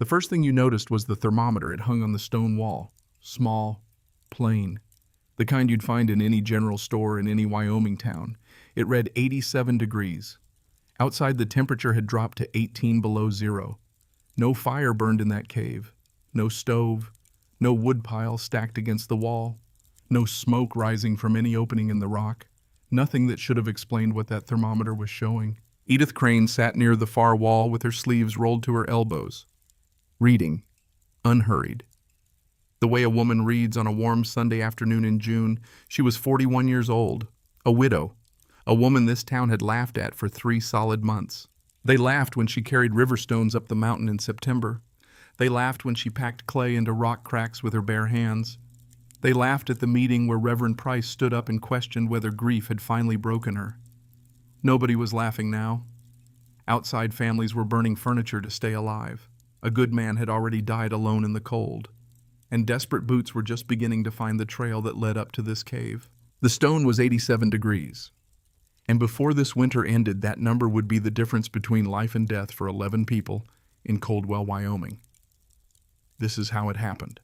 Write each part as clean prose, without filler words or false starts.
The first thing you noticed was the thermometer. It hung on the stone wall. Small, plain. The kind you'd find in any general store in any Wyoming town. It read 87 degrees. Outside, the temperature had dropped to 18 below zero. No fire burned in that cave. No stove. No wood pile stacked against the wall. No smoke rising from any opening in the rock. Nothing that should have explained what that thermometer was showing. Edith Crane sat near the far wall with her sleeves rolled to her elbows, reading, unhurried. The way a woman reads on a warm Sunday afternoon in June. She was 41 years old, a widow, a woman this town had laughed at for 3 solid months. They laughed when she carried river stones up the mountain in September. They laughed when she packed clay into rock cracks with her bare hands. They laughed at the meeting where Reverend Price stood up and questioned whether grief had finally broken her. Nobody was laughing now. Outside, families were burning furniture to stay alive. A good man had already died alone in the cold. And desperate boots were just beginning to find the trail that led up to this cave. The stone was 87 degrees. And before this winter ended, that number would be the difference between life and death for 11 people in Coldwell, Wyoming. This is how it happened.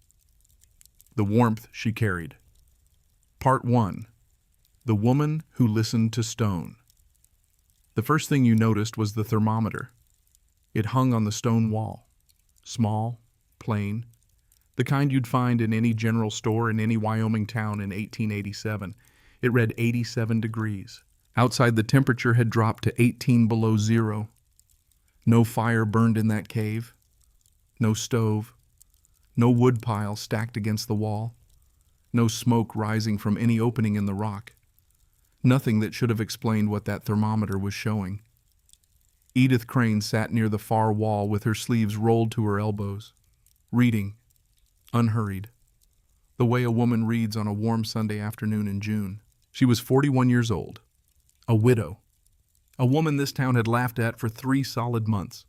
The warmth she carried. Part 1. The woman who listened to stone. The first thing you noticed was the thermometer. It hung on the stone wall. Small, plain, the kind you'd find in any general store in any Wyoming town in 1887. It read 87 degrees. Outside, the temperature had dropped to 18 below zero. No fire burned in that cave. No stove. No wood pile stacked against the wall. No smoke rising from any opening in the rock. Nothing that should have explained what that thermometer was showing. Edith Crane sat near the far wall with her sleeves rolled to her elbows, reading, unhurried, the way a woman reads on a warm Sunday afternoon in June. She was 41 years old, a widow, a woman this town had laughed at for 3 solid months.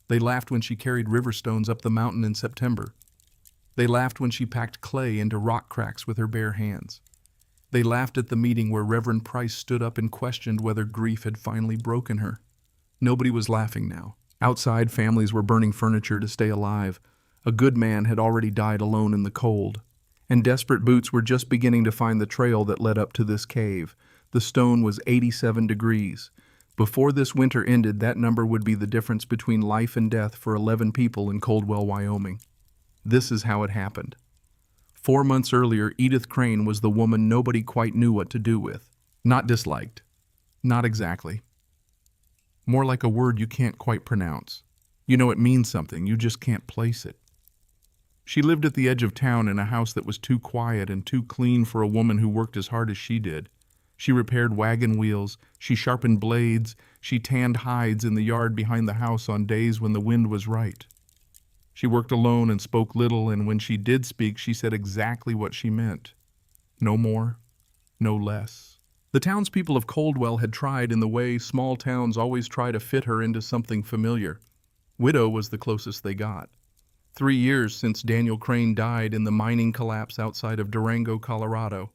They laughed when she carried river stones up the mountain in September. They laughed when she packed clay into rock cracks with her bare hands. They laughed at the meeting where Reverend Price stood up and questioned whether grief had finally broken her. Nobody was laughing now. Outside, families were burning furniture to stay alive. A good man had already died alone in the cold. And desperate boots were just beginning to find the trail that led up to this cave. The stone was 87 degrees. Before this winter ended, that number would be the difference between life and death for 11 people in Coldwell, Wyoming. This is how it happened. 4 months earlier, Edith Crane was the woman nobody quite knew what to do with. Not disliked. Not exactly. More like a word you can't quite pronounce. You know it means something, you just can't place it. She lived at the edge of town in a house that was too quiet and too clean for a woman who worked as hard as she did. She repaired wagon wheels, she sharpened blades, she tanned hides in the yard behind the house on days when the wind was right. She worked alone and spoke little, and when she did speak, she said exactly what she meant. No more, no less. The townspeople of Coldwell had tried in the way small towns always try to fit her into something familiar. Widow was the closest they got. 3 years since Daniel Crane died in the mining collapse outside of Durango, Colorado.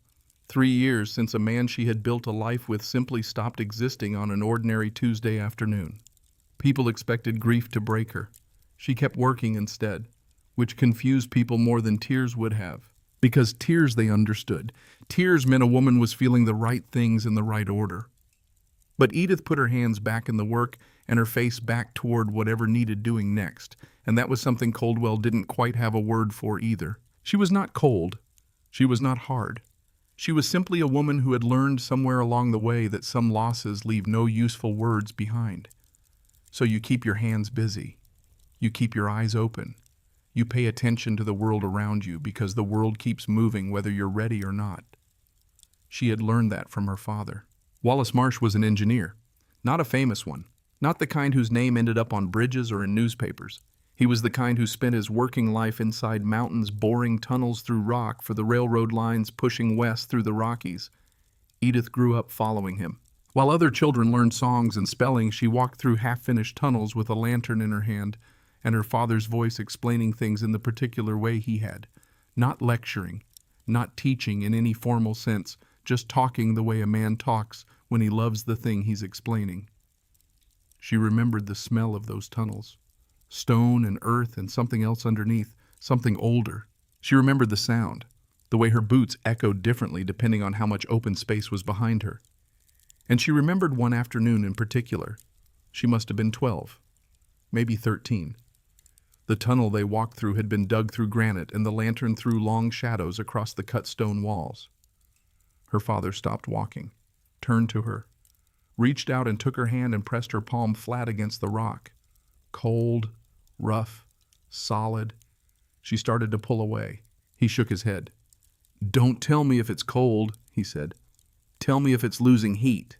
3 years since a man she had built a life with simply stopped existing on an ordinary Tuesday afternoon. People expected grief to break her. She kept working instead, which confused people more than tears would have. Because tears, they understood. Tears meant a woman was feeling the right things in the right order. But Edith put her hands back in the work and her face back toward whatever needed doing next, and that was something Coldwell didn't quite have a word for either. She was not cold. She was not hard. She was simply a woman who had learned somewhere along the way that some losses leave no useful words behind. So you keep your hands busy. You keep your eyes open. You pay attention to the world around you because the world keeps moving whether you're ready or not. She had learned that from her father. Wallace Marsh was an engineer, not a famous one, not the kind whose name ended up on bridges or in newspapers. He was the kind who spent his working life inside mountains boring tunnels through rock for the railroad lines pushing west through the Rockies. Edith grew up following him. While other children learned songs and spelling, she walked through half-finished tunnels with a lantern in her hand and her father's voice explaining things in the particular way he had. Not lecturing, not teaching in any formal sense, just talking the way a man talks when he loves the thing he's explaining. She remembered the smell of those tunnels. Stone and earth and something else underneath, something older. She remembered the sound, the way her boots echoed differently depending on how much open space was behind her. And she remembered one afternoon in particular. She must have been 12, maybe 13. The tunnel they walked through had been dug through granite, and the lantern threw long shadows across the cut stone walls. Her father stopped walking, turned to her, reached out and took her hand and pressed her palm flat against the rock. Cold, rough, solid. She started to pull away. He shook his head. "Don't tell me if it's cold," he said. "Tell me if it's losing heat."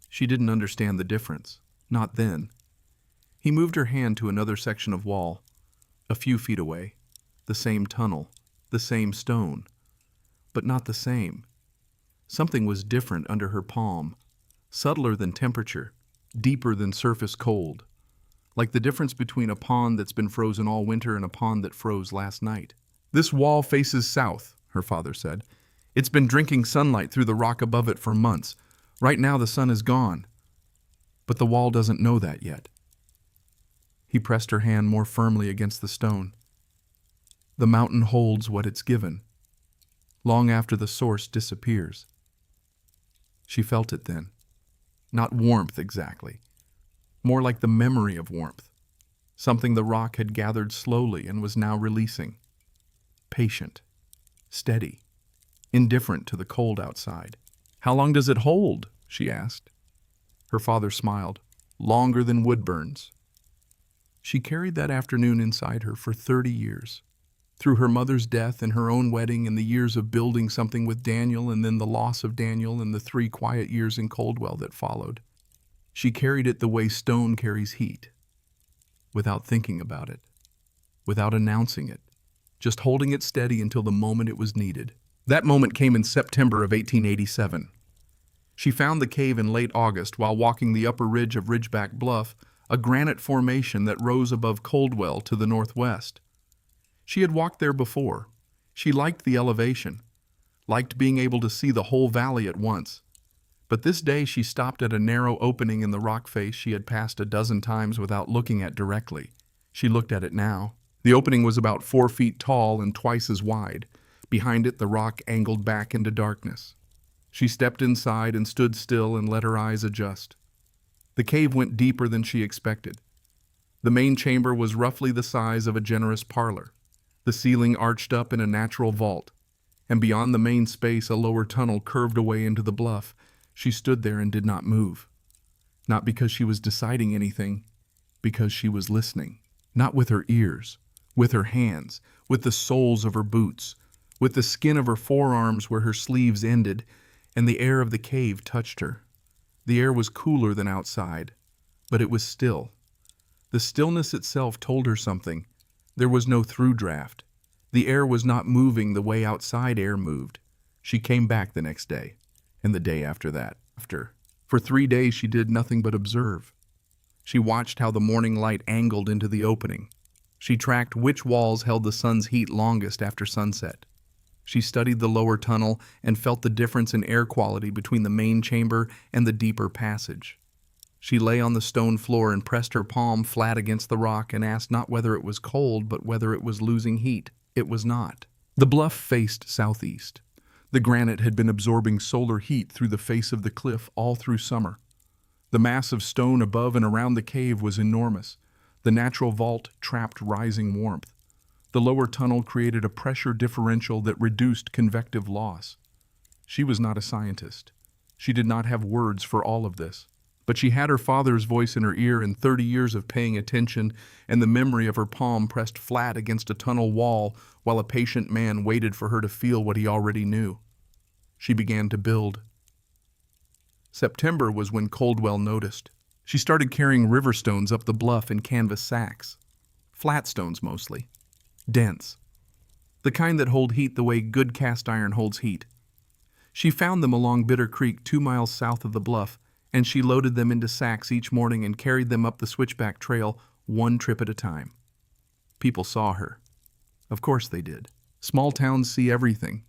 She didn't understand the difference. Not then. He moved her hand to another section of wall, a few feet away. The same tunnel, the same stone, but not the same. Something was different under her palm, subtler than temperature, deeper than surface cold, like the difference between a pond that's been frozen all winter and a pond that froze last night. "This wall faces south," her father said. "It's been drinking sunlight through the rock above it for months. Right now the sun is gone. But the wall doesn't know that yet." He pressed her hand more firmly against the stone. "The mountain holds what it's given, long after the source disappears." She felt it then. Not warmth exactly, more like the memory of warmth, something the rock had gathered slowly and was now releasing. Patient, steady, indifferent to the cold outside. "How long does it hold?" she asked. Her father smiled. "Longer than Woodburn's." She carried that afternoon inside her for 30 years. Through her mother's death and her own wedding and the years of building something with Daniel and then the loss of Daniel and the 3 quiet years in Coldwell that followed. She carried it the way stone carries heat, without thinking about it, without announcing it, just holding it steady until the moment it was needed. That moment came in September of 1887. She found the cave in late August while walking the upper ridge of Ridgeback Bluff, a granite formation that rose above Coldwell to the northwest. She had walked there before. She liked the elevation, liked being able to see the whole valley at once. But this day she stopped at a narrow opening in the rock face she had passed a dozen times without looking at directly. She looked at it now. The opening was about 4 feet tall and twice as wide. Behind it, the rock angled back into darkness. She stepped inside and stood still and let her eyes adjust. The cave went deeper than she expected. The main chamber was roughly the size of a generous parlor. The ceiling arched up in a natural vault, and beyond the main space a lower tunnel curved away into the bluff. She stood there and did not move. Not because she was deciding anything, because she was listening. Not with her ears, with her hands, with the soles of her boots, with the skin of her forearms where her sleeves ended, and the air of the cave touched her. The air was cooler than outside, but it was still. The stillness itself told her something. There was no through draft. The air was not moving the way outside air moved. She came back the next day, and the day after that. For 3 days she did nothing but observe. She watched how the morning light angled into the opening. She tracked which walls held the sun's heat longest after sunset. She studied the lower tunnel and felt the difference in air quality between the main chamber and the deeper passage. She lay on the stone floor and pressed her palm flat against the rock and asked not whether it was cold, but whether it was losing heat. It was not. The bluff faced southeast. The granite had been absorbing solar heat through the face of the cliff all through summer. The mass of stone above and around the cave was enormous. The natural vault trapped rising warmth. The lower tunnel created a pressure differential that reduced convective loss. She was not a scientist. She did not have words for all of this. But she had her father's voice in her ear and 30 years of paying attention and the memory of her palm pressed flat against a tunnel wall while a patient man waited for her to feel what he already knew. She began to build. September was when Coldwell noticed. She started carrying river stones up the bluff in canvas sacks. Flat stones mostly. Dense. The kind that hold heat the way good cast iron holds heat. She found them along Bitter Creek 2 miles south of the bluff, and she loaded them into sacks each morning and carried them up the switchback trail 1 trip at a time. People saw her. Of course they did. Small towns see everything.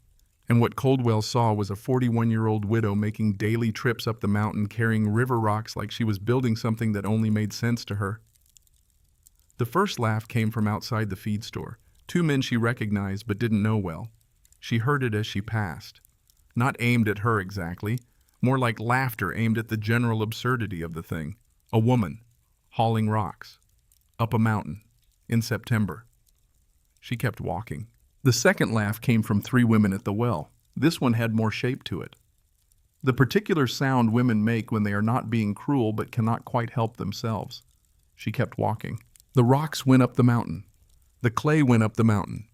And what Coldwell saw was a 41-year-old widow making daily trips up the mountain carrying river rocks like she was building something that only made sense to her. The first laugh came from outside the feed store. Two men she recognized but didn't know well. She heard it as she passed. Not aimed at her exactly, more like laughter aimed at the general absurdity of the thing. A woman, hauling rocks, up a mountain, in September. She kept walking. The second laugh came from three women at the well. This one had more shape to it. The particular sound women make when they are not being cruel but cannot quite help themselves. She kept walking. The rocks went up the mountain. The clay went up the mountain.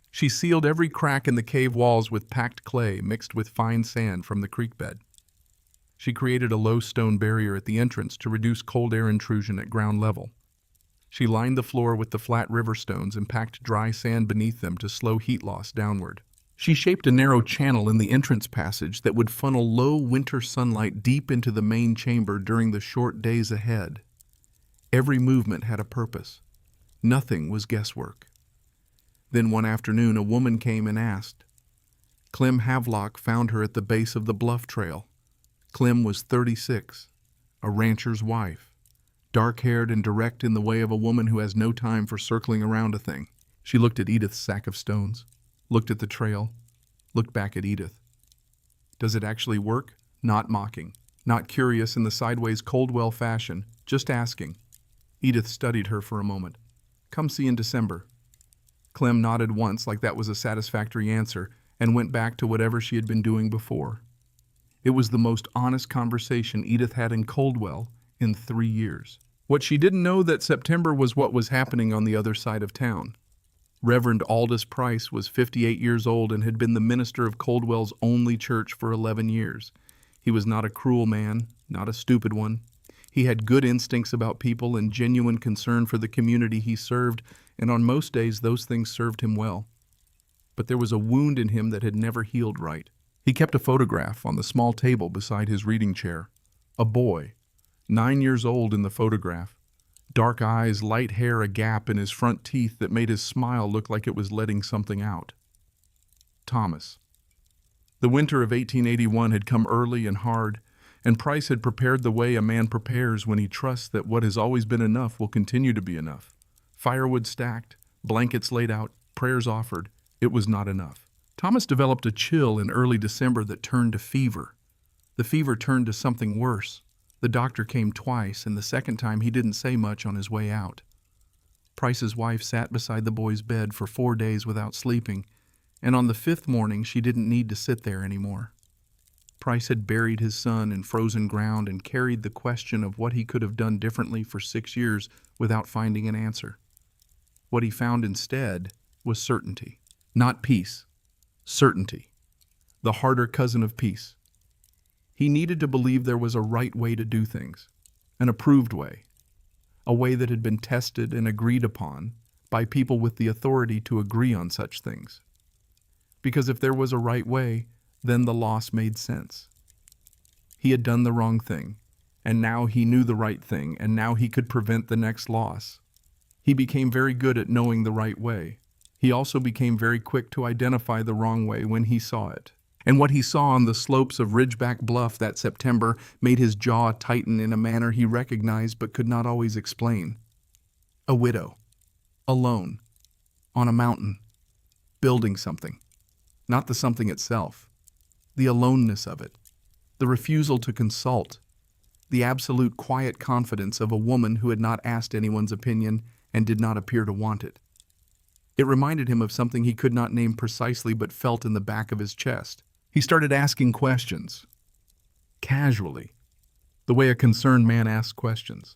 She sealed every crack in the cave walls with packed clay mixed with fine sand from the creek bed. She created a low stone barrier at the entrance to reduce cold air intrusion at ground level. She lined the floor with the flat river stones and packed dry sand beneath them to slow heat loss downward. She shaped a narrow channel in the entrance passage that would funnel low winter sunlight deep into the main chamber during the short days ahead. Every movement had a purpose. Nothing was guesswork. Then one afternoon a woman came and asked. Clem Havelock found her at the base of the bluff trail. Clem was 36, a rancher's wife, dark-haired and direct in the way of a woman who has no time for circling around a thing. She looked at Edith's sack of stones, looked at the trail, looked back at Edith. Does it actually work? Not mocking, not curious in the sideways Coldwell fashion, just asking. Edith studied her for a moment. Come see in December. Clem nodded once like that was a satisfactory answer and went back to whatever she had been doing before. It was the most honest conversation Edith had in Coldwell in 3 years. What she didn't know that September was what was happening on the other side of town. Reverend Aldous Price was 58 years old and had been the minister of Coldwell's only church for 11 years. He was not a cruel man, not a stupid one. He had good instincts about people and genuine concern for the community he served, and on most days those things served him well. But there was a wound in him that had never healed right. He kept a photograph on the small table beside his reading chair. A boy, 9 years old in the photograph. Dark eyes, light hair, a gap in his front teeth that made his smile look like it was letting something out. Thomas. The winter of 1881 had come early and hard, and Price had prepared the way a man prepares when he trusts that what has always been enough will continue to be enough. Firewood stacked, blankets laid out, prayers offered. It was not enough. Thomas developed a chill in early December that turned to fever. The fever turned to something worse. The doctor came twice, and the second time he didn't say much on his way out. Price's wife sat beside the boy's bed for 4 days without sleeping, and on the 5th morning she didn't need to sit there anymore. Price had buried his son in frozen ground and carried the question of what he could have done differently for 6 years without finding an answer. What he found instead was certainty. Not peace. Certainty. The harder cousin of peace. He needed to believe there was a right way to do things, an approved way, a way that had been tested and agreed upon by people with the authority to agree on such things. Because if there was a right way, then the loss made sense. He had done the wrong thing, and now he knew the right thing, and now he could prevent the next loss. He became very good at knowing the right way. He also became very quick to identify the wrong way when he saw it. And what he saw on the slopes of Ridgeback Bluff that September made his jaw tighten in a manner he recognized but could not always explain. A widow, alone, on a mountain, building something. Not the something itself. The aloneness of it, the refusal to consult, the absolute quiet confidence of a woman who had not asked anyone's opinion and did not appear to want it. It reminded him of something he could not name precisely but felt in the back of his chest. He started asking questions, casually, the way a concerned man asks questions.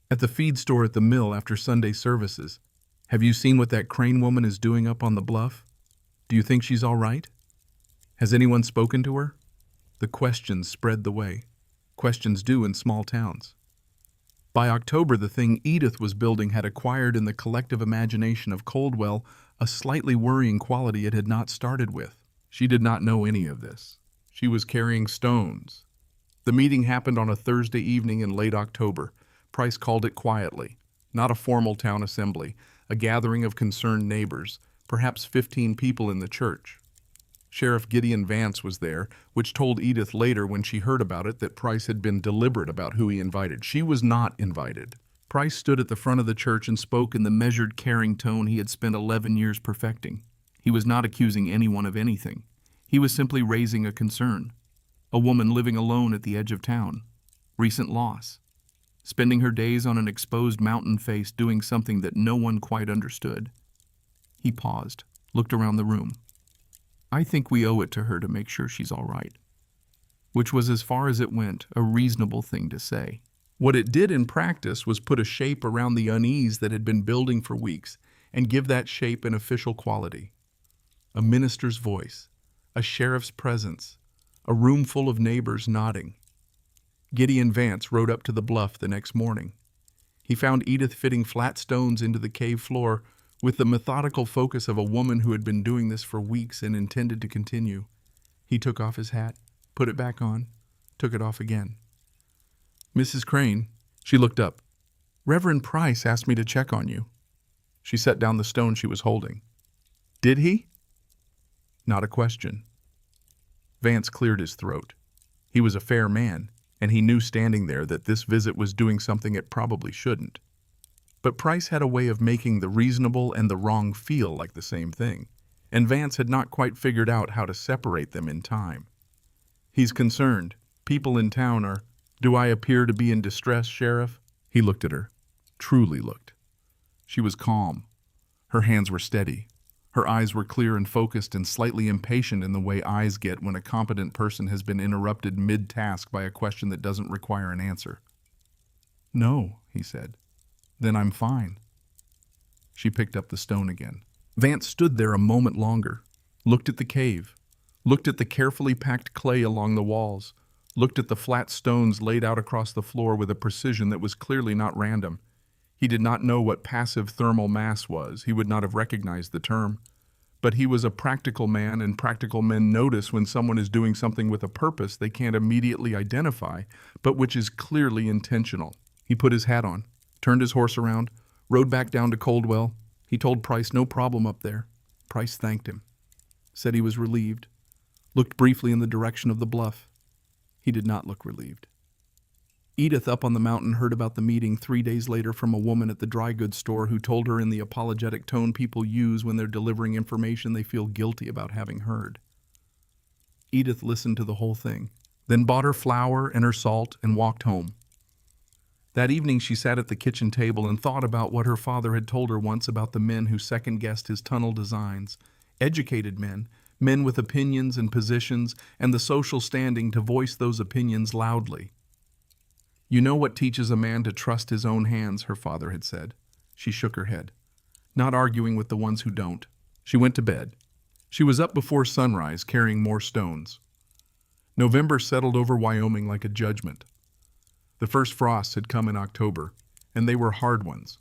At the feed store at the mill after Sunday services, have you seen what that Crane woman is doing up on the bluff? Do you think she's all right? Has anyone spoken to her? The questions spread the way. Questions do in small towns. By October, the thing Edith was building had acquired in the collective imagination of Coldwell a slightly worrying quality it had not started with. She did not know any of this. She was carrying stones. The meeting happened on a Thursday evening in late October. Price called it quietly. Not a formal town assembly, a gathering of concerned neighbors, perhaps 15 people in the church. Sheriff Gideon Vance was there, which told Edith later when she heard about it that Price had been deliberate about who he invited. She was not invited. Price stood at the front of the church and spoke in the measured, caring tone he had spent 11 years perfecting. He was not accusing anyone of anything. He was simply raising a concern. A woman living alone at the edge of town. Recent loss. Spending her days on an exposed mountain face doing something that no one quite understood. He paused, looked around the room. I think we owe it to her to make sure she's all right. Which was, as far as it went, a reasonable thing to say. What it did in practice was put a shape around the unease that had been building for weeks and give that shape an official quality. A minister's voice, a sheriff's presence, a room full of neighbors nodding. Gideon Vance rode up to the bluff the next morning. He found Edith fitting flat stones into the cave floor with the methodical focus of a woman who had been doing this for weeks and intended to continue. He took off his hat, put it back on, took it off again. Mrs. Crane, she looked up. Reverend Price asked me to check on you. She set down the stone she was holding. Did he? Not a question. Vance cleared his throat. He was a fair man, and he knew standing there that this visit was doing something it probably shouldn't. But Price had a way of making the reasonable and the wrong feel like the same thing, and Vance had not quite figured out how to separate them in time. He's concerned. People in town are... Do I appear to be in distress, Sheriff? He looked at her. Truly looked. She was calm. Her hands were steady. Her eyes were clear and focused and slightly impatient in the way eyes get when a competent person has been interrupted mid-task by a question that doesn't require an answer. No, he said. Then I'm fine. She picked up the stone again. Vance stood there a moment longer, looked at the cave, looked at the carefully packed clay along the walls, looked at the flat stones laid out across the floor with a precision that was clearly not random. He did not know what passive thermal mass was. He would not have recognized the term. But he was a practical man, and practical men notice when someone is doing something with a purpose they can't immediately identify, but which is clearly intentional. He put his hat on, turned his horse around, rode back down to Coldwell. He told Price no problem up there. Price thanked him, said he was relieved, looked briefly in the direction of the bluff. He did not look relieved. Edith up on the mountain heard about the meeting 3 days later from a woman at the dry goods store who told her in the apologetic tone people use when they're delivering information they feel guilty about having heard. Edith listened to the whole thing, then bought her flour and her salt and walked home. That evening she sat at the kitchen table and thought about what her father had told her once about the men who second-guessed his tunnel designs, educated men with opinions and positions and the social standing to voice those opinions loudly. You know what teaches a man to trust his own hands, her father had said. She shook her head, not arguing with the ones who don't. She went to bed. She was up before sunrise, carrying more stones. November settled over Wyoming like a judgment. The first frosts had come in October, and they were hard ones,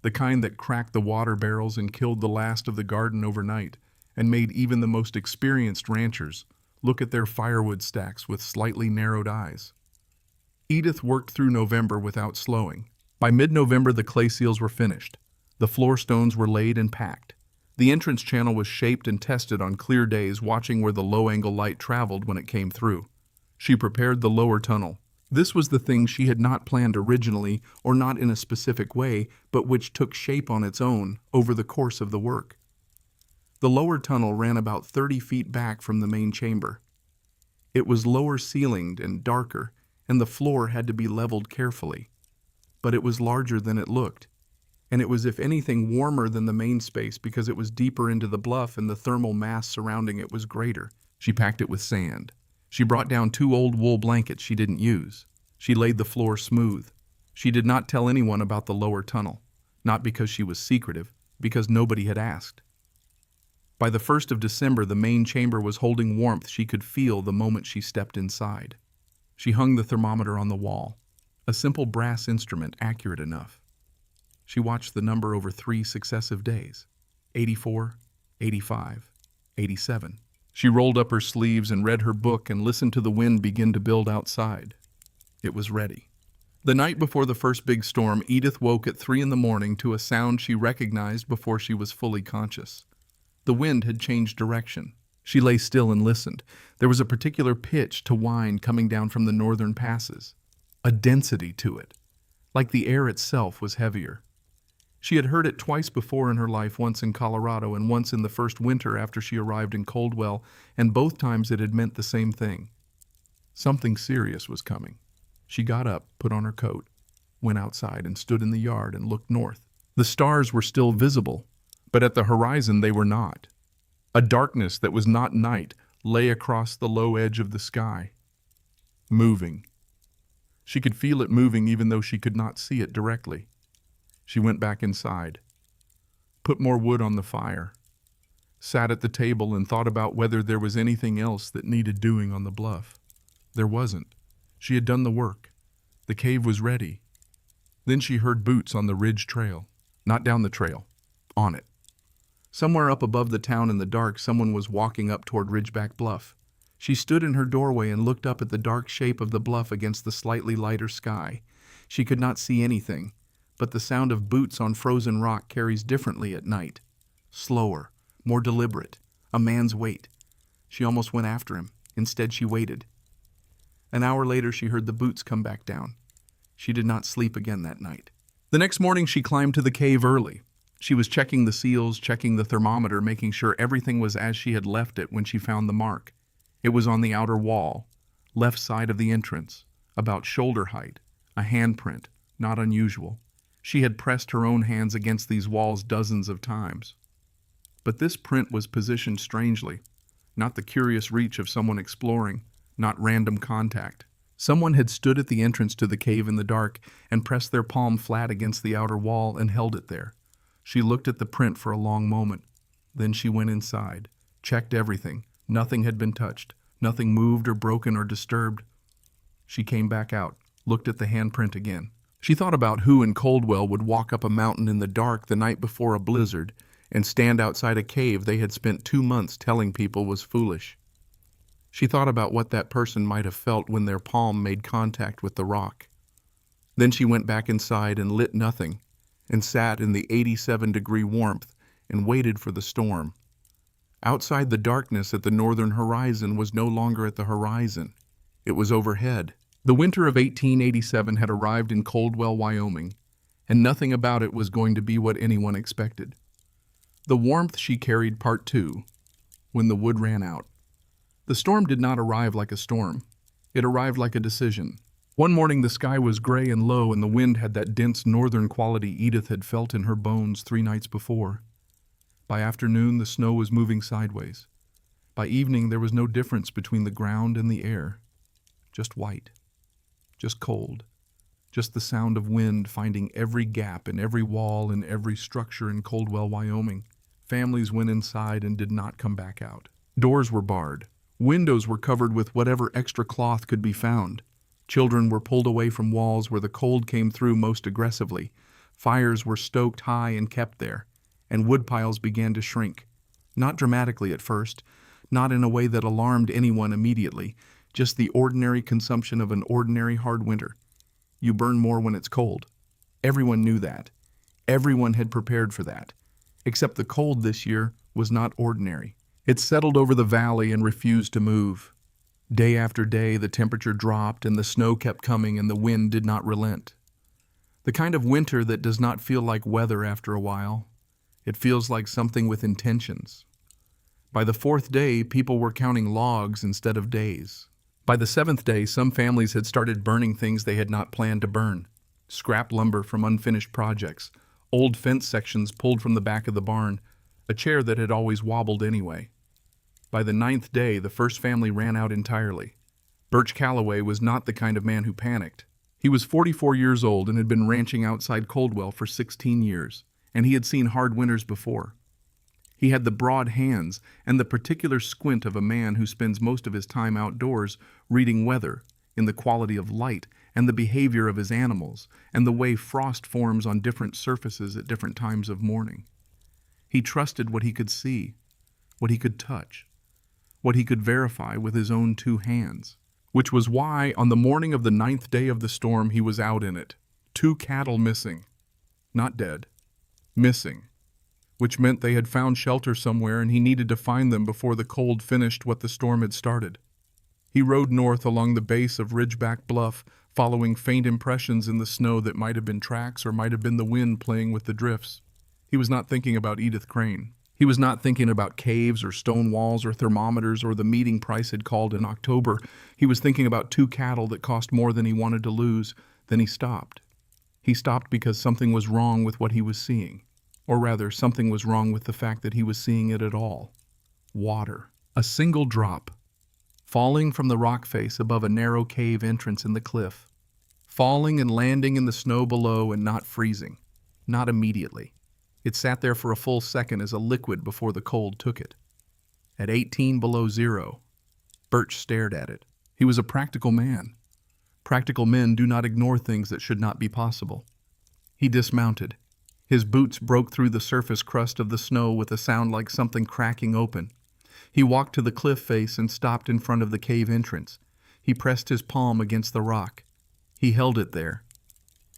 the kind that cracked the water barrels and killed the last of the garden overnight, and made even the most experienced ranchers look at their firewood stacks with slightly narrowed eyes. Edith worked through November without slowing. By mid-November, the clay seals were finished. The floor stones were laid and packed. The entrance channel was shaped and tested on clear days, watching where the low-angle light traveled when it came through. She prepared the lower tunnel. This was the thing she had not planned originally, or not in a specific way, but which took shape on its own over the course of the work. The lower tunnel ran about 30 feet back from the main chamber. It was lower ceilinged and darker, and the floor had to be leveled carefully. But it was larger than it looked, and it was, if anything, warmer than the main space because it was deeper into the bluff and the thermal mass surrounding it was greater. She packed it with sand. She brought down 2 old wool blankets she didn't use. She laid the floor smooth. She did not tell anyone about the lower tunnel, not because she was secretive, because nobody had asked. By the 1st of December, the main chamber was holding warmth she could feel the moment she stepped inside. She hung the thermometer on the wall, a simple brass instrument accurate enough. She watched the number over 3 successive days, 84, 85, 87. She rolled up her sleeves and read her book and listened to the wind begin to build outside. It was ready. The night before the first big storm, Edith woke at 3 in the morning to a sound she recognized before she was fully conscious. The wind had changed direction. She lay still and listened. There was a particular pitch to whine coming down from the northern passes, a density to it, like the air itself was heavier. She had heard it twice before in her life, once in Colorado and once in the first winter after she arrived in Coldwell, and both times it had meant the same thing. Something serious was coming. She got up, put on her coat, went outside and stood in the yard and looked north. The stars were still visible, but at the horizon they were not. A darkness that was not night lay across the low edge of the sky. Moving. She could feel it moving even though she could not see it directly. She went back inside, put more wood on the fire, sat at the table and thought about whether there was anything else that needed doing on the bluff. There wasn't. She had done the work. The cave was ready. Then she heard boots on the ridge trail. Not down the trail, on it. Somewhere up above the town in the dark, someone was walking up toward Ridgeback Bluff. She stood in her doorway and looked up at the dark shape of the bluff against the slightly lighter sky. She could not see anything, but the sound of boots on frozen rock carries differently at night. Slower, more deliberate, a man's weight. She almost went after him. Instead, she waited. An hour later, she heard the boots come back down. She did not sleep again that night. The next morning, she climbed to the cave early. She was checking the seals, checking the thermometer, making sure everything was as she had left it when she found the mark. It was on the outer wall, left side of the entrance, about shoulder height, a handprint, not unusual. She had pressed her own hands against these walls dozens of times. But this print was positioned strangely, not the curious reach of someone exploring, not random contact. Someone had stood at the entrance to the cave in the dark and pressed their palm flat against the outer wall and held it there. She looked at the print for a long moment. Then she went inside, checked everything. Nothing had been touched. Nothing moved or broken or disturbed. She came back out, looked at the handprint again. She thought about who in Coldwell would walk up a mountain in the dark the night before a blizzard and stand outside a cave they had spent 2 months telling people was foolish. She thought about what that person might have felt when their palm made contact with the rock. Then she went back inside and lit nothing and sat in the 87-degree warmth and waited for the storm. Outside, the darkness at the northern horizon was no longer at the horizon. It was overhead. The winter of 1887 had arrived in Coldwell, Wyoming, and nothing about it was going to be what anyone expected. The warmth she carried, part 2, when the wood ran out. The storm did not arrive like a storm. It arrived like a decision. One morning the sky was gray and low, and the wind had that dense northern quality Edith had felt in her bones 3 nights before. By afternoon, the snow was moving sideways. By evening, there was no difference between the ground and the air. Just white. Just cold. Just the sound of wind finding every gap in every wall and every structure in Coldwell, Wyoming. Families went inside and did not come back out. Doors were barred. Windows were covered with whatever extra cloth could be found. Children were pulled away from walls where the cold came through most aggressively. Fires were stoked high and kept there, and woodpiles began to shrink. Not dramatically at first, not in a way that alarmed anyone immediately, just the ordinary consumption of an ordinary hard winter. You burn more when it's cold. Everyone knew that. Everyone had prepared for that. Except the cold this year was not ordinary. It settled over the valley and refused to move. Day after day, the temperature dropped and the snow kept coming and the wind did not relent. The kind of winter that does not feel like weather after a while. It feels like something with intentions. By the 4th day, people were counting logs instead of days. By the 7th day, some families had started burning things they had not planned to burn. Scrap lumber from unfinished projects, old fence sections pulled from the back of the barn, a chair that had always wobbled anyway. By the 9th day, the first family ran out entirely. Birch Calloway was not the kind of man who panicked. He was 44 years old and had been ranching outside Coldwell for 16 years, and he had seen hard winters before. He had the broad hands and the particular squint of a man who spends most of his time outdoors reading weather, in the quality of light and the behavior of his animals, and the way frost forms on different surfaces at different times of morning. He trusted what he could see, what he could touch, what he could verify with his own 2 hands, which was why on the morning of the 9th day of the storm he was out in it. 2 cattle missing. Not dead. Missing. Which meant they had found shelter somewhere and he needed to find them before the cold finished what the storm had started. He rode north along the base of Ridgeback Bluff, following faint impressions in the snow that might have been tracks or might have been the wind playing with the drifts. He was not thinking about Edith Crane. He was not thinking about caves or stone walls or thermometers or the meeting Price had called in October. He was thinking about 2 cattle that cost more than he wanted to lose. Then he stopped. He stopped because something was wrong with what he was seeing. Or rather, something was wrong with the fact that he was seeing it at all. Water. A single drop. Falling from the rock face above a narrow cave entrance in the cliff. Falling and landing in the snow below and not freezing. Not immediately. It sat there for a full second as a liquid before the cold took it. At 18 below zero, Birch stared at it. He was a practical man. Practical men do not ignore things that should not be possible. He dismounted. His boots broke through the surface crust of the snow with a sound like something cracking open. He walked to the cliff face and stopped in front of the cave entrance. He pressed his palm against the rock. He held it there.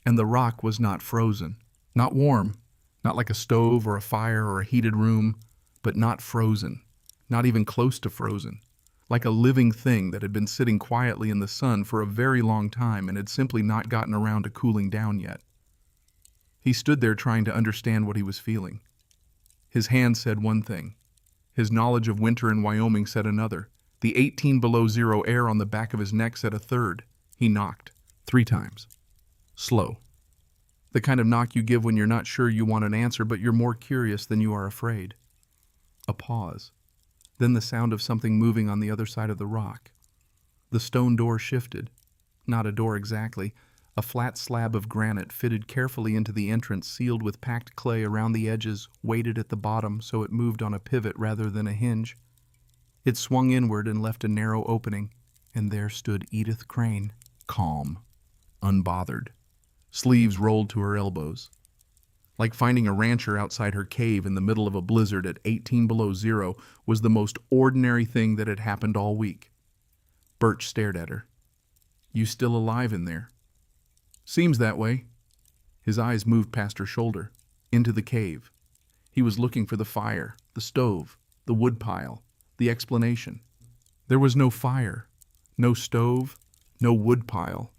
And the rock was not frozen, not warm, not like a stove or a fire or a heated room, but not frozen, not even close to frozen, like a living thing that had been sitting quietly in the sun for a very long time and had simply not gotten around to cooling down yet. He stood there trying to understand what he was feeling. His hand said one thing. His knowledge of winter in Wyoming said another. The 18 below zero air on the back of his neck said a third. He knocked 3 times. Slow. The kind of knock you give when you're not sure you want an answer, but you're more curious than you are afraid. A pause. Then the sound of something moving on the other side of the rock. The stone door shifted. Not a door exactly. A flat slab of granite fitted carefully into the entrance, sealed with packed clay around the edges, weighted at the bottom so it moved on a pivot rather than a hinge. It swung inward and left a narrow opening, and there stood Edith Crane, calm, unbothered, sleeves rolled to her elbows. Like finding a rancher outside her cave in the middle of a blizzard at 18 below zero was the most ordinary thing that had happened all week. Birch stared at her. "You still alive in there?" "Seems that way." His eyes moved past her shoulder, into the cave. He was looking for the fire, the stove, the woodpile, the explanation. There was no fire, no stove, no woodpile.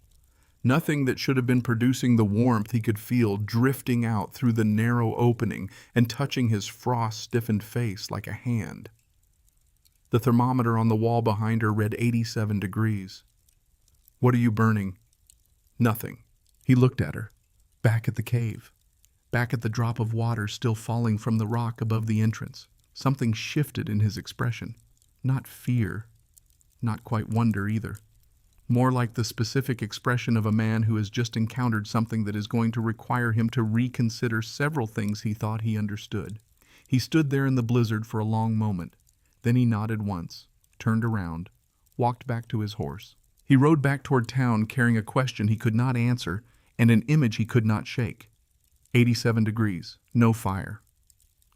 Nothing that should have been producing the warmth he could feel drifting out through the narrow opening and touching his frost-stiffened face like a hand. The thermometer on the wall behind her read 87 degrees. "What are you burning?" "Nothing." He looked at her, back at the cave, back at the drop of water still falling from the rock above the entrance. Something shifted in his expression. Not fear, not quite wonder either. More like the specific expression of a man who has just encountered something that is going to require him to reconsider several things he thought he understood. He stood there in the blizzard for a long moment. Then he nodded once, turned around, walked back to his horse. He rode back toward town carrying a question he could not answer and an image he could not shake. 87 degrees, no fire.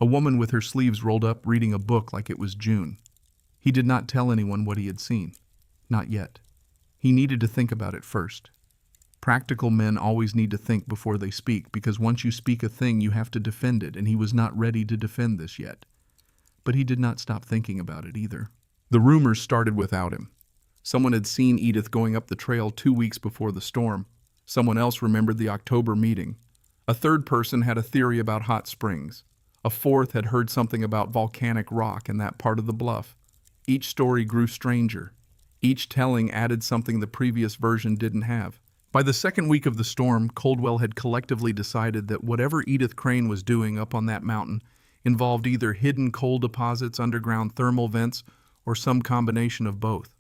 A woman with her sleeves rolled up reading a book like it was June. He did not tell anyone what he had seen. Not yet. He needed to think about it first. Practical men always need to think before they speak, because once you speak a thing you have to defend it, and he was not ready to defend this yet. But he did not stop thinking about it either. The rumors started without him. Someone had seen Edith going up the trail 2 weeks before the storm. Someone else remembered the October meeting. A third person had a theory about hot springs. A fourth had heard something about volcanic rock in that part of the bluff. Each story grew stranger. Each telling added something the previous version didn't have. By the second week of the storm, Coldwell had collectively decided that whatever Edith Crane was doing up on that mountain involved either hidden coal deposits, underground thermal vents, or some combination of both.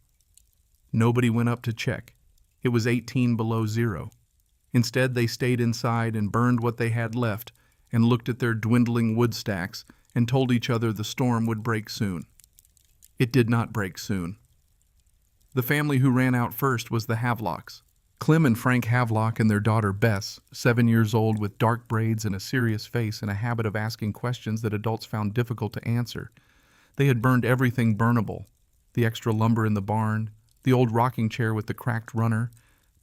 Nobody went up to check. It was 18 below zero. Instead, they stayed inside and burned what they had left and looked at their dwindling wood stacks and told each other the storm would break soon. It did not break soon. The family who ran out first was the Havelocks. Clem and Frank Havelock and their daughter Bess, 7 years old with dark braids and a serious face and a habit of asking questions that adults found difficult to answer. They had burned everything burnable. The extra lumber in the barn, the old rocking chair with the cracked runner,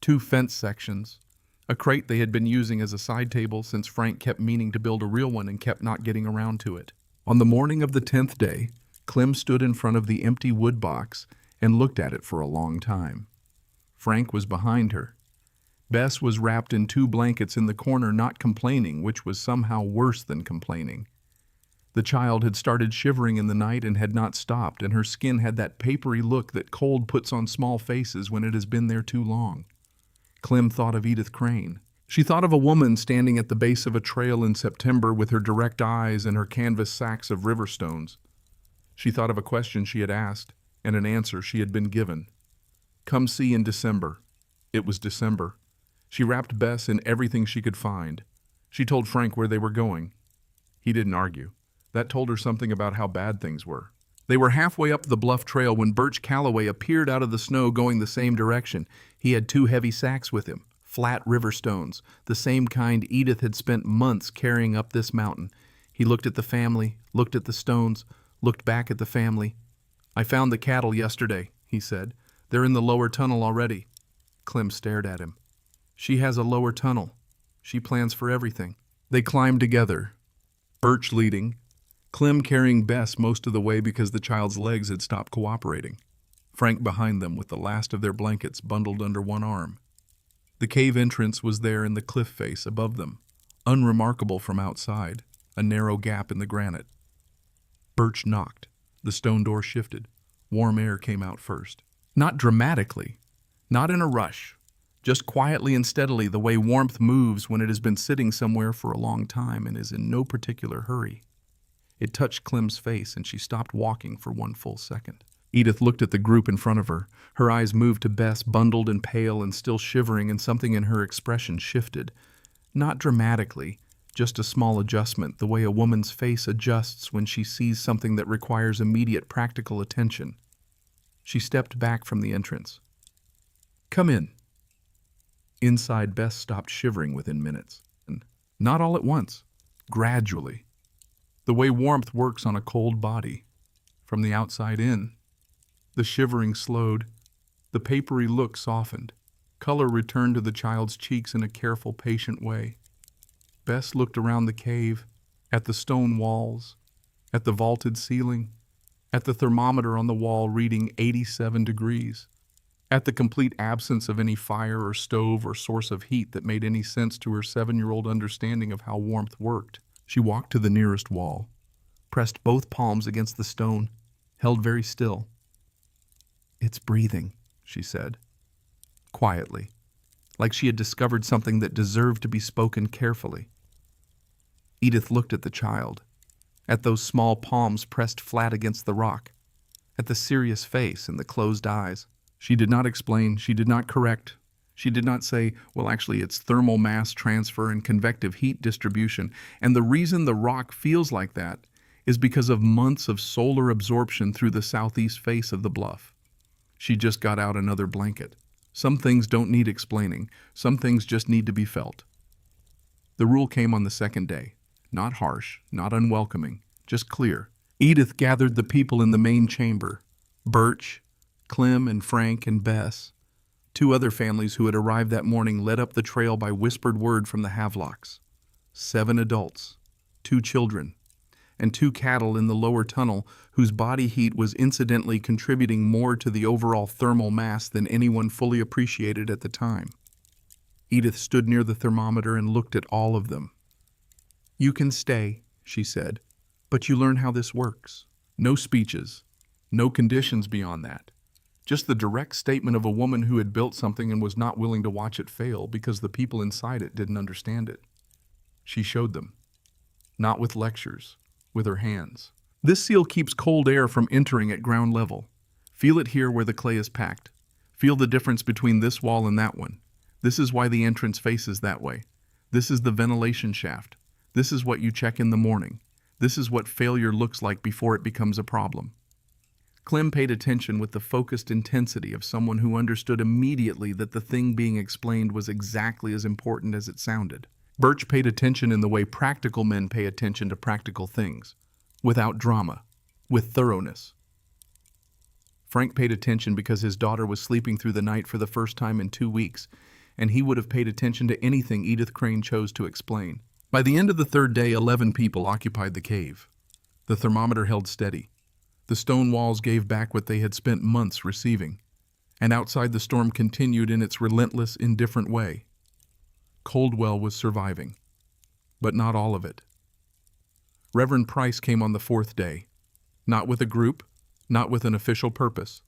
2 fence sections, a crate they had been using as a side table since Frank kept meaning to build a real one and kept not getting around to it. On the morning of the 10th day, Clem stood in front of the empty wood box and looked at it for a long time. Frank was behind her. Bess was wrapped in 2 blankets in the corner, not complaining, which was somehow worse than complaining. The child had started shivering in the night and had not stopped, and her skin had that papery look that cold puts on small faces when it has been there too long. Clem thought of Edith Crane. She thought of a woman standing at the base of a trail in September with her direct eyes and her canvas sacks of river stones. She thought of a question she had asked and an answer she had been given. Come see in December. It was December. She wrapped Bess in everything she could find. She told Frank where they were going. He didn't argue. That told her something about how bad things were. They were halfway up the bluff trail when Birch Calloway appeared out of the snow going the same direction. He had 2 heavy sacks with him, flat river stones, the same kind Edith had spent months carrying up this mountain. He looked at the family, looked at the stones, looked back at the family. I found the cattle yesterday, he said. They're in the lower tunnel already. Clem stared at him. She has a lower tunnel. She plans for everything. They climbed together, Birch leading, Clem carrying Bess most of the way because the child's legs had stopped cooperating. Frank behind them with the last of their blankets bundled under one arm. The cave entrance was there in the cliff face above them, unremarkable from outside, a narrow gap in the granite. Birch knocked. The stone door shifted. Warm air came out first. Not dramatically, not in a rush, just quietly and steadily, the way warmth moves when it has been sitting somewhere for a long time and is in no particular hurry. It touched Clem's face, and she stopped walking for 1 full second. Edith looked at the group in front of her. Her eyes moved to Bess, bundled and pale and still shivering, and something in her expression shifted. Not dramatically, just a small adjustment, the way a woman's face adjusts when she sees something that requires immediate practical attention. She stepped back from the entrance. Come in. Inside, Bess stopped shivering within minutes. And not all at once, gradually. The way warmth works on a cold body, from the outside in. The shivering slowed. The papery look softened. Color returned to the child's cheeks in a careful, patient way. Bess looked around the cave, at the stone walls, at the vaulted ceiling, at the thermometer on the wall reading 87 degrees, at the complete absence of any fire or stove or source of heat that made any sense to her 7-year-old understanding of how warmth worked. She walked to the nearest wall, pressed both palms against the stone, held very still. It's breathing, she said, quietly, like she had discovered something that deserved to be spoken carefully. Edith looked at the child, at those small palms pressed flat against the rock, at the serious face and the closed eyes. She did not explain, she did not correct. She did not say, well, actually, it's thermal mass transfer and convective heat distribution, and the reason the rock feels like that is because of months of solar absorption through the southeast face of the bluff. She just got out another blanket. Some things don't need explaining. Some things just need to be felt. The rule came on the second day. Not harsh, not unwelcoming, just clear. Edith gathered the people in the main chamber. Birch, Clem and Frank and Bess. 2 other families who had arrived that morning led up the trail by whispered word from the Havelocks. 7 adults, 2 children, and 2 cattle in the lower tunnel whose body heat was incidentally contributing more to the overall thermal mass than anyone fully appreciated at the time. Edith stood near the thermometer and looked at all of them. You can stay, she said, but you learn how this works. No speeches, no conditions beyond that. Just the direct statement of a woman who had built something and was not willing to watch it fail because the people inside it didn't understand it. She showed them. Not with lectures, with her hands. This seal keeps cold air from entering at ground level. Feel it here where the clay is packed. Feel the difference between this wall and that one. This is why the entrance faces that way. This is the ventilation shaft. This is what you check in the morning. This is what failure looks like before it becomes a problem. Clem paid attention with the focused intensity of someone who understood immediately that the thing being explained was exactly as important as it sounded. Birch paid attention in the way practical men pay attention to practical things, without drama, with thoroughness. Frank paid attention because his daughter was sleeping through the night for the first time in 2 weeks, and he would have paid attention to anything Edith Crane chose to explain. By the end of the 3rd day, 11 people occupied the cave. The thermometer held steady. The stone walls gave back what they had spent months receiving, and outside the storm continued in its relentless, indifferent way. Coldwell was surviving, but not all of it. Reverend Price came on the fourth day, not with a group, not with an official purpose.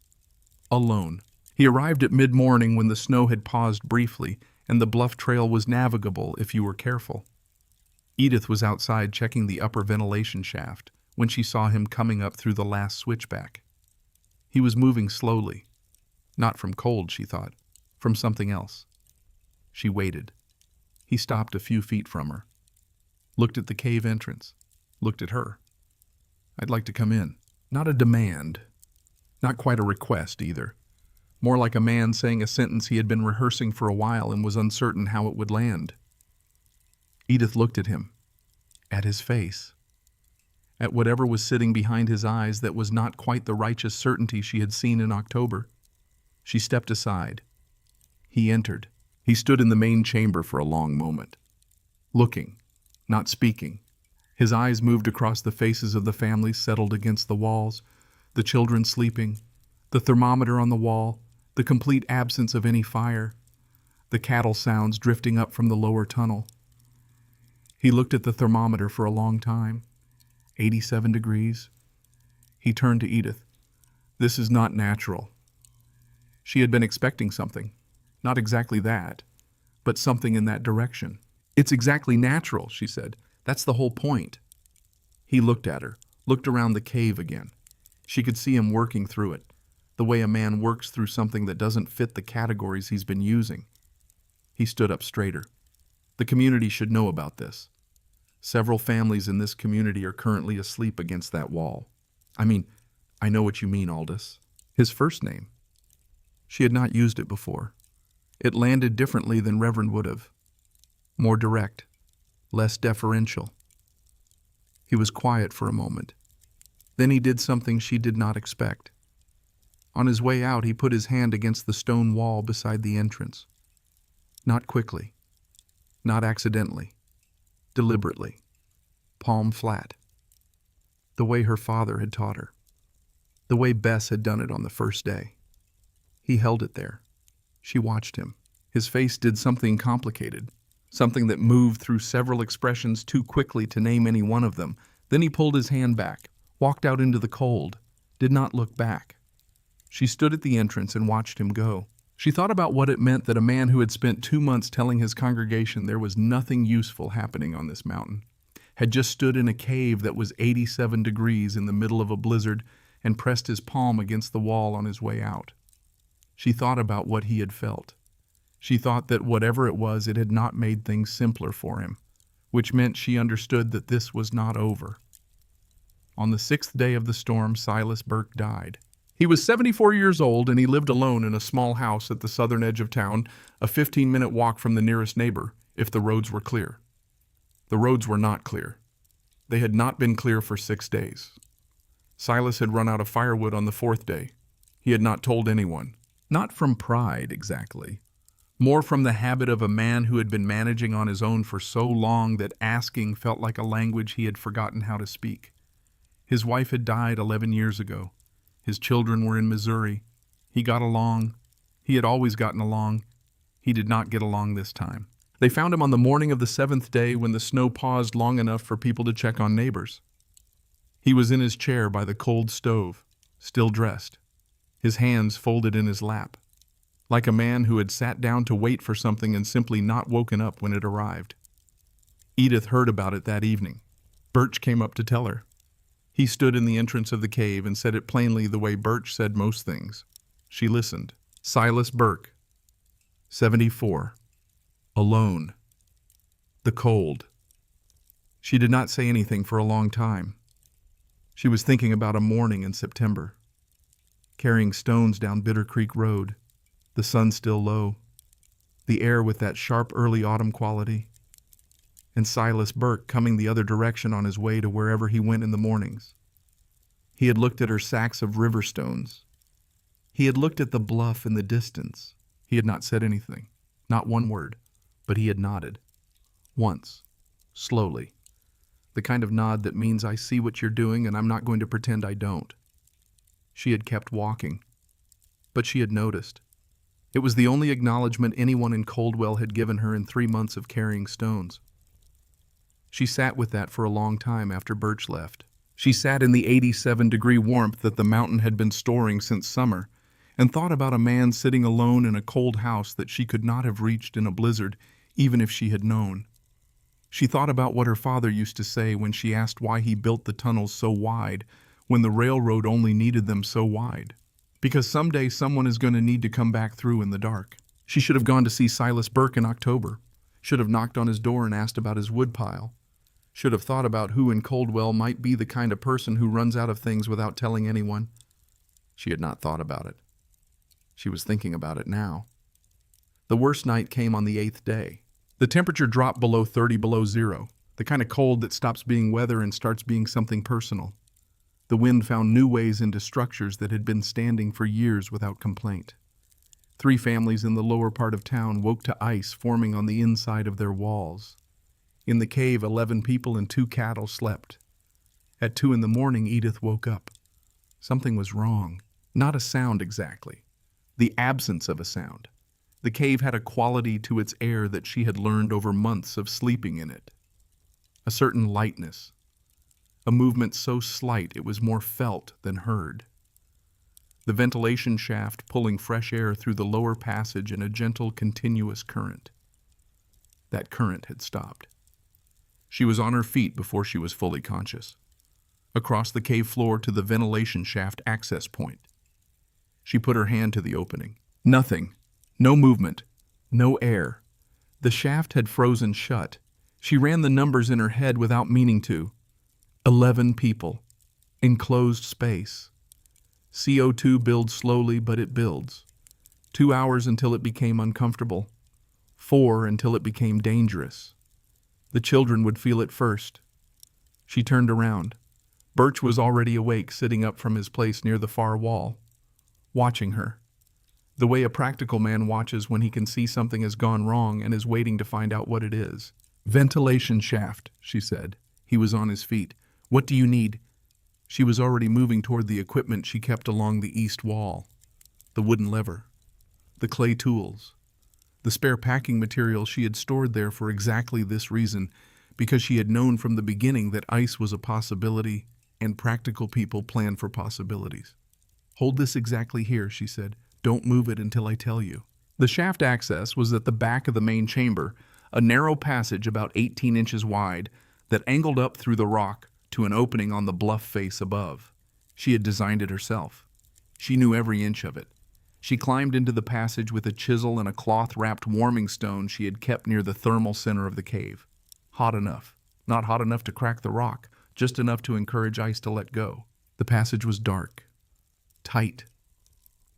Alone. He arrived at mid-morning when the snow had paused briefly and the bluff trail was navigable if you were careful. Edith was outside checking the upper ventilation shaft when she saw him coming up through the last switchback. He was moving slowly. Not from cold, she thought, from something else. She waited. He stopped a few feet from her, looked at the cave entrance, looked at her. "I'd like to come in." Not a demand, not quite a request either. More like a man saying a sentence he had been rehearsing for a while and was uncertain how it would land. Edith looked at him, at his face, at whatever was sitting behind his eyes that was not quite the righteous certainty she had seen in October. She stepped aside. He entered. He stood in the main chamber for a long moment, looking, not speaking. His eyes moved across the faces of the family settled against the walls, the children sleeping, the thermometer on the wall, the complete absence of any fire, the cattle sounds drifting up from the lower tunnel. He looked at the thermometer for a long time. 87 degrees. He turned to Edith. "This is not natural." She had been expecting something. Not exactly that, but something in that direction. "It's exactly natural," she said. "That's the whole point." He looked at her, looked around the cave again. She could see him working through it, the way a man works through something that doesn't fit the categories he's been using. He stood up straighter. The community should know about this. Several families in this community are currently asleep against that wall. I know what you mean, Aldous. His first name. She had not used it before. It landed differently than Reverend would have. More direct, less deferential. He was quiet for a moment. Then he did something she did not expect. On his way out, he put his hand against the stone wall beside the entrance. Not quickly, not accidentally, deliberately, palm flat. The way her father had taught her. The way Bess had done it on the first day. He held it there. She watched him. His face did something complicated, something that moved through several expressions too quickly to name any one of them. Then he pulled his hand back, walked out into the cold, did not look back. She stood at the entrance and watched him go. She thought about what it meant that a man who had spent 2 months telling his congregation there was nothing useful happening on this mountain had just stood in a cave that was 87 degrees in the middle of a blizzard and pressed his palm against the wall on his way out. She thought about what he had felt. She thought that whatever it was, it had not made things simpler for him, which meant she understood that this was not over. On the 6th day of the storm, Silas Burke died. He was 74 years old, and he lived alone in a small house at the southern edge of town, a 15-minute walk from the nearest neighbor, if the roads were clear. The roads were not clear. They had not been clear for 6 days. Silas had run out of firewood on the 4th day. He had not told anyone. Not from pride, exactly. More from the habit of a man who had been managing on his own for so long that asking felt like a language he had forgotten how to speak. His wife had died 11 years ago. His children were in Missouri. He got along. He had always gotten along. He did not get along this time. They found him on the morning of the 7th day when the snow paused long enough for people to check on neighbors. He was in his chair by the cold stove, still dressed, his hands folded in his lap, like a man who had sat down to wait for something and simply not woken up when it arrived. Edith heard about it that evening. Birch came up to tell her. He stood in the entrance of the cave and said it plainly the way Birch said most things. She listened. Silas Burke, 74, alone, the cold. She did not say anything for a long time. She was thinking about a morning in September, carrying stones down Bitter Creek Road, the sun still low, the air with that sharp early autumn quality, and Silas Burke coming the other direction on his way to wherever he went in the mornings. He had looked at her sacks of river stones. He had looked at the bluff in the distance. He had not said anything, not one word, but he had nodded. Once, slowly. The kind of nod that means I see what you're doing and I'm not going to pretend I don't. She had kept walking, but she had noticed. It was the only acknowledgement anyone in Coldwell had given her in 3 months of carrying stones. She sat with that for a long time after Birch left. She sat in the 87-degree warmth that the mountain had been storing since summer, and thought about a man sitting alone in a cold house that she could not have reached in a blizzard, even if she had known. She thought about what her father used to say when she asked why he built the tunnels so wide when the railroad only needed them so wide. Because someday someone is going to need to come back through in the dark. She should have gone to see Silas Burke in October, should have knocked on his door and asked about his woodpile, should have thought about who in Coldwell might be the kind of person who runs out of things without telling anyone. She had not thought about it. She was thinking about it now. The worst night came on the 8th day. The temperature dropped below 30 below zero, the kind of cold that stops being weather and starts being something personal. The wind found new ways into structures that had been standing for years without complaint. 3 families in the lower part of town woke to ice forming on the inside of their walls. In the cave, 11 people and 2 cattle slept. At 2 in the morning, Edith woke up. Something was wrong. Not a sound exactly. The absence of a sound. The cave had a quality to its air that she had learned over months of sleeping in it. A certain lightness. A movement so slight it was more felt than heard. The ventilation shaft pulling fresh air through the lower passage in a gentle, continuous current. That current had stopped. She was on her feet before she was fully conscious. Across the cave floor to the ventilation shaft access point. She put her hand to the opening. Nothing. No movement. No air. The shaft had frozen shut. She ran the numbers in her head without meaning to. 11 people. Enclosed space. CO2 builds slowly, but it builds. 2 hours until it became uncomfortable. 4 until it became dangerous. The children would feel it first. She turned around. Birch was already awake, sitting up from his place near the far wall, watching her. The way a practical man watches when he can see something has gone wrong and is waiting to find out what it is. Ventilation shaft, she said. He was on his feet. What do you need? She was already moving toward the equipment she kept along the east wall. The wooden lever. The clay tools. The spare packing material she had stored there for exactly this reason, because she had known from the beginning that ice was a possibility and practical people plan for possibilities. Hold this exactly here, she said. Don't move it until I tell you. The shaft access was at the back of the main chamber, a narrow passage about 18 inches wide that angled up through the rock to an opening on the bluff face above. She had designed it herself. She knew every inch of it. She climbed into the passage with a chisel and a cloth-wrapped warming stone she had kept near the thermal center of the cave. Hot enough. Not hot enough to crack the rock, just enough to encourage ice to let go. The passage was dark. Tight.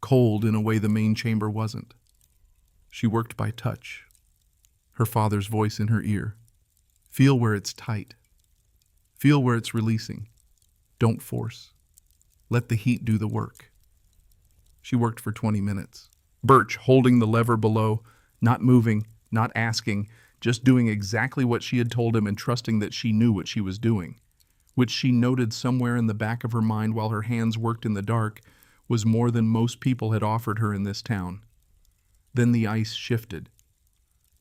Cold in a way the main chamber wasn't. She worked by touch. Her father's voice in her ear. Feel where it's tight. Feel where it's releasing. Don't force. Let the heat do the work. She worked for 20 minutes. Birch holding the lever below, not moving, not asking, just doing exactly what she had told him and trusting that she knew what she was doing, which she noted somewhere in the back of her mind while her hands worked in the dark, was more than most people had offered her in this town. Then the ice shifted.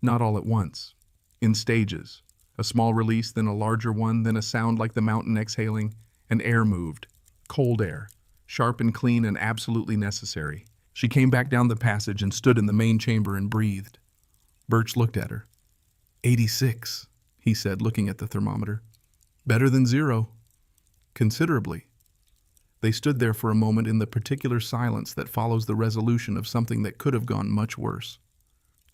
Not all at once. In stages. A small release, then a larger one, then a sound like the mountain exhaling, and air moved. Cold air. Sharp and clean and absolutely necessary. She came back down the passage and stood in the main chamber and breathed. Birch looked at her. 86, he said, looking at the thermometer. Better than 0. Considerably. They stood there for a moment in the particular silence that follows the resolution of something that could have gone much worse.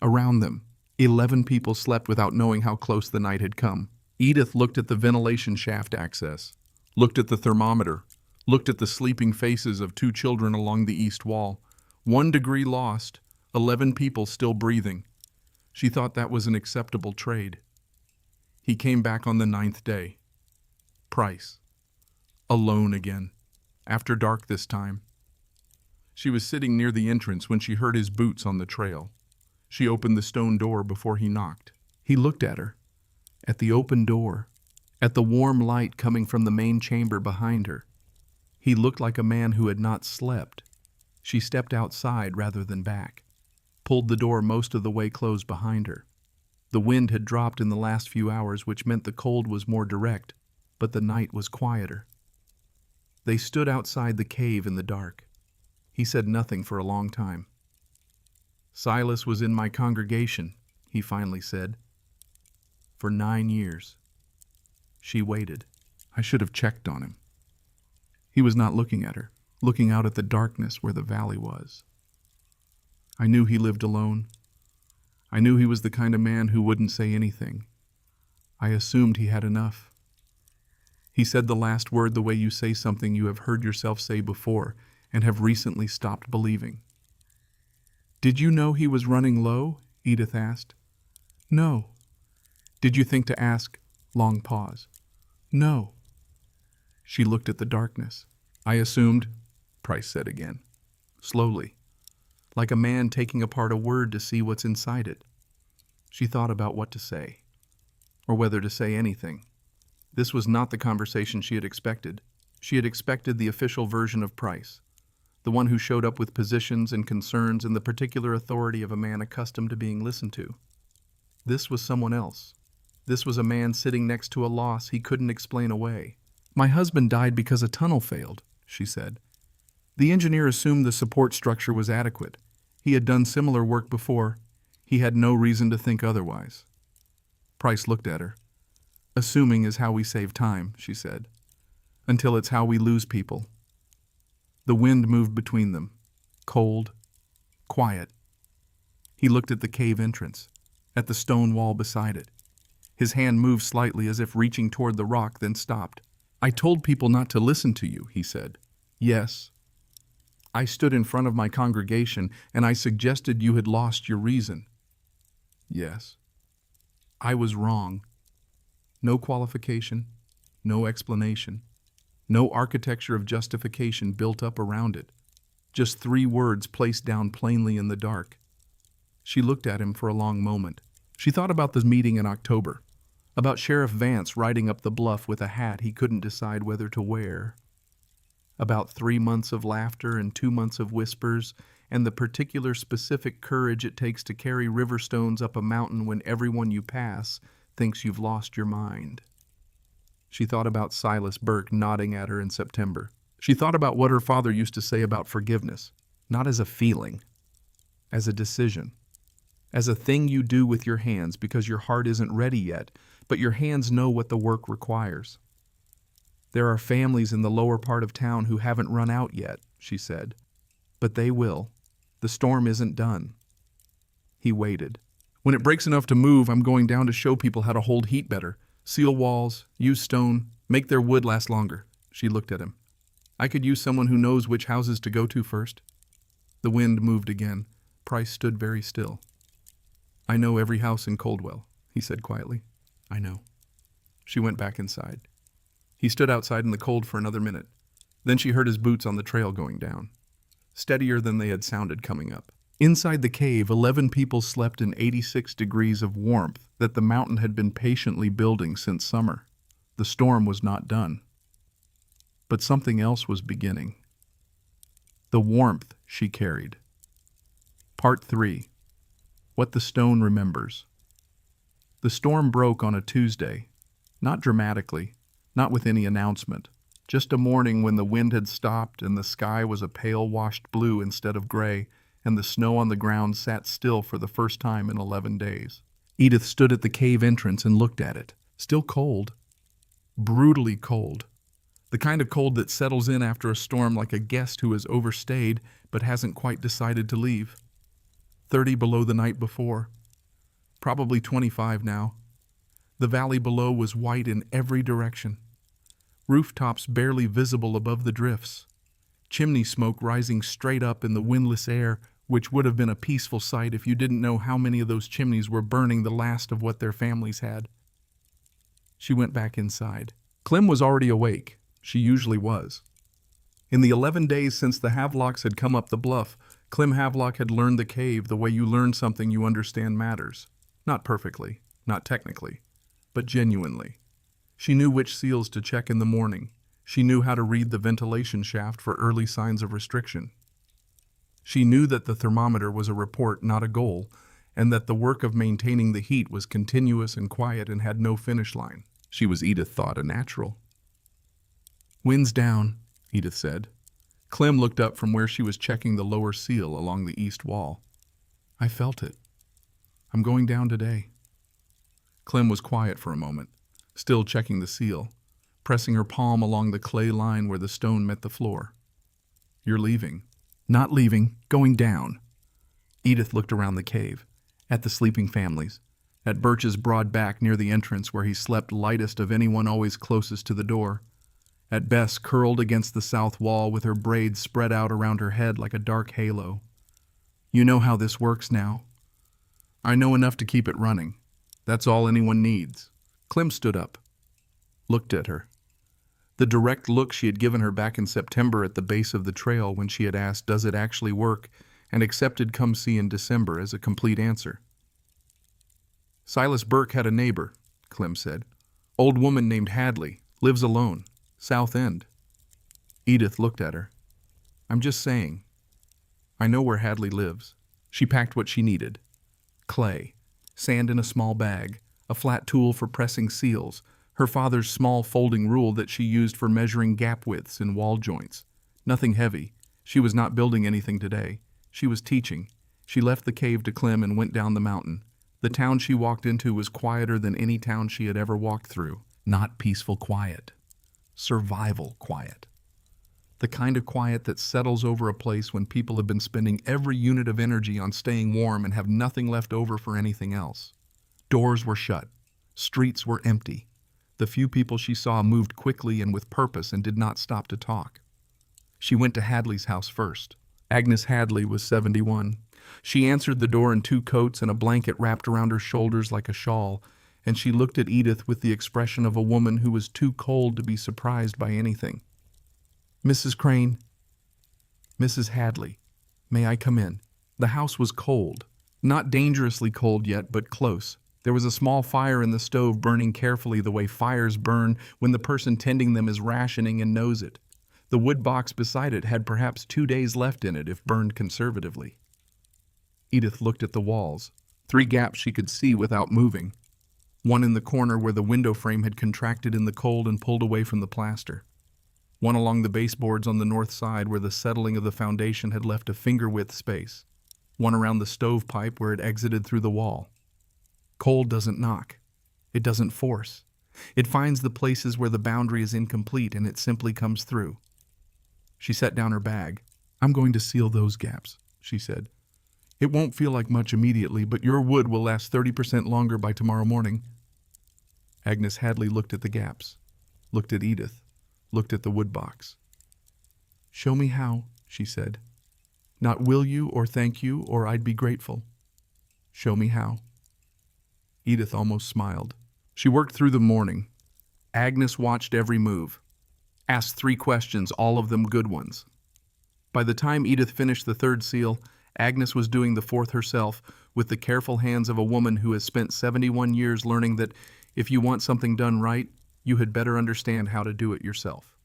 Around them, 11 people slept without knowing how close the night had come. Edith looked at the ventilation shaft access, looked at the thermometer, looked at the sleeping faces of 2 children along the east wall. 1 degree lost, 11 people still breathing. She thought that was an acceptable trade. He came back on the 9th day. Price. Alone again. After dark this time. She was sitting near the entrance when she heard his boots on the trail. She opened the stone door before he knocked. He looked at her. At the open door. At the warm light coming from the main chamber behind her. He looked like a man who had not slept. She stepped outside rather than back. pulled the door most of the way closed behind her. The wind had dropped in the last few hours, which meant the cold was more direct, but the night was quieter. They stood outside the cave in the dark. He said nothing for a long time. "Silas was in my congregation," he finally said. "For 9 years." She waited. I should have checked on him. He was not looking at her, looking out at the darkness where the valley was. I knew he lived alone. I knew he was the kind of man who wouldn't say anything. I assumed he had enough. He said the last word the way you say something you have heard yourself say before and have recently stopped believing. "Did you know he was running low?" Edith asked. "No." "Did you think to ask?" Long pause. "No." She looked at the darkness. "I assumed," Price said again, slowly, like a man taking apart a word to see what's inside it. She thought about what to say, or whether to say anything. This was not the conversation she had expected. She had expected the official version of Price, the one who showed up with positions and concerns and the particular authority of a man accustomed to being listened to. This was someone else. This was a man sitting next to a loss he couldn't explain away. "My husband died because a tunnel failed," she said. "The engineer assumed the support structure was adequate. He had done similar work before. He had no reason to think otherwise." Price looked at her. "Assuming is how we save time," she said, "until it's how we lose people." The wind moved between them, cold, quiet. He looked at the cave entrance, at the stone wall beside it. His hand moved slightly as if reaching toward the rock, then stopped. "I told people not to listen to you," he said. "Yes. I stood in front of my congregation and I suggested you had lost your reason." "Yes. I was wrong." No qualification, no explanation, no architecture of justification built up around it. Just 3 words placed down plainly in the dark. She looked at him for a long moment. She thought about the meeting in October, about Sheriff Vance riding up the bluff with a hat he couldn't decide whether to wear, about 3 months of laughter and 2 months of whispers, and the particular specific courage it takes to carry river stones up a mountain when everyone you pass thinks you've lost your mind. She thought about Silas Burke nodding at her in September. She thought about what her father used to say about forgiveness, not as a feeling, as a decision, as a thing you do with your hands because your heart isn't ready yet, but your hands know what the work requires. "There are families in the lower part of town who haven't run out yet," she said. "But they will. The storm isn't done." He waited. "When it breaks enough to move, I'm going down to show people how to hold heat better. Seal walls, use stone, make their wood last longer." She looked at him. "I could use someone who knows which houses to go to first." The wind moved again. Price stood very still. "I know every house in Coldwell," he said quietly. "I know." She went back inside. He stood outside in the cold for another minute. Then she heard his boots on the trail going down, steadier than they had sounded coming up. Inside the cave, 11 people slept in 86 degrees of warmth that the mountain had been patiently building since summer. The storm was not done. But something else was beginning. The warmth she carried. Part 3. What the Stone Remembers. The storm broke on a Tuesday, not dramatically, not with any announcement, just a morning when the wind had stopped and the sky was a pale washed blue instead of gray, and the snow on the ground sat still for the first time in 11 days. Edith stood at the cave entrance and looked at it. Still cold. Brutally cold. The kind of cold that settles in after a storm like a guest who has overstayed but hasn't quite decided to leave. 30 below the night before. Probably 25 now. The valley below was white in every direction. Rooftops barely visible above the drifts. Chimney smoke rising straight up in the windless air, which would have been a peaceful sight if you didn't know how many of those chimneys were burning the last of what their families had. She went back inside. Clem was already awake. She usually was. In the 11 days since the Havelocks had come up the bluff, Clem Havelock had learned the cave the way you learn something you understand matters. Not perfectly, not technically, but genuinely. She knew which seals to check in the morning. She knew how to read the ventilation shaft for early signs of restriction. She knew that the thermometer was a report, not a goal, and that the work of maintaining the heat was continuous and quiet and had no finish line. She was, Edith thought, a natural. "Wind's down," Edith said. Clem looked up from where she was checking the lower seal along the east wall. "I felt it. I'm going down today." Clem was quiet for a moment, still checking the seal, pressing her palm along the clay line where the stone met the floor. "You're leaving." "Not leaving, going down." Edith looked around the cave, at the sleeping families, at Birch's broad back near the entrance where he slept lightest of anyone, always closest to the door, at Bess curled against the south wall with her braids spread out around her head like a dark halo. "You know how this works now." "I know enough to keep it running. That's all anyone needs." Clem stood up, looked at her. The direct look she had given her back in September at the base of the trail when she had asked, "Does it actually work?" and accepted "Come see in December" as a complete answer. "Silas Burke had a neighbor," Clem said. "Old woman named Hadley, lives alone, South End." Edith looked at her. "I'm just saying. I know where Hadley lives." She packed what she needed. Clay, sand in a small bag, a flat tool for pressing seals, her father's small folding rule that she used for measuring gap widths in wall joints. Nothing heavy. She was not building anything today. She was teaching. She left the cave to Clem and went down the mountain. The town she walked into was quieter than any town she had ever walked through. Not peaceful quiet. Survival quiet. The kind of quiet that settles over a place when people have been spending every unit of energy on staying warm and have nothing left over for anything else. Doors were shut. Streets were empty. The few people she saw moved quickly and with purpose and did not stop to talk. She went to Hadley's house first. Agnes Hadley was 71. She answered the door in 2 coats and a blanket wrapped around her shoulders like a shawl, and she looked at Edith with the expression of a woman who was too cold to be surprised by anything. "Mrs. Crane." "Mrs. Hadley, may I come in?" The house was cold. Not dangerously cold yet, but close. There was a small fire in the stove burning carefully the way fires burn when the person tending them is rationing and knows it. The wood box beside it had perhaps 2 days left in it if burned conservatively. Edith looked at the walls. 3 gaps she could see without moving. One in the corner where the window frame had contracted in the cold and pulled away from the plaster. One along the baseboards on the north side where the settling of the foundation had left a finger-width space. One around the stovepipe where it exited through the wall. Cold doesn't knock. It doesn't force. It finds the places where the boundary is incomplete and it simply comes through. She set down her bag. "I'm going to seal those gaps," she said. "It won't feel like much immediately, but your wood will last 30% longer by tomorrow morning." Agnes Hadley looked at the gaps, looked at Edith, looked at the wood box. "Show me how," she said. "Not will you or thank you or I'd be grateful. Show me how." Edith almost smiled. She worked through the morning. Agnes watched every move. Asked 3 questions, all of them good ones. By the time Edith finished the 3rd seal, Agnes was doing the 4th herself with the careful hands of a woman who has spent 71 years learning that if you want something done right, you had better understand how to do it yourself.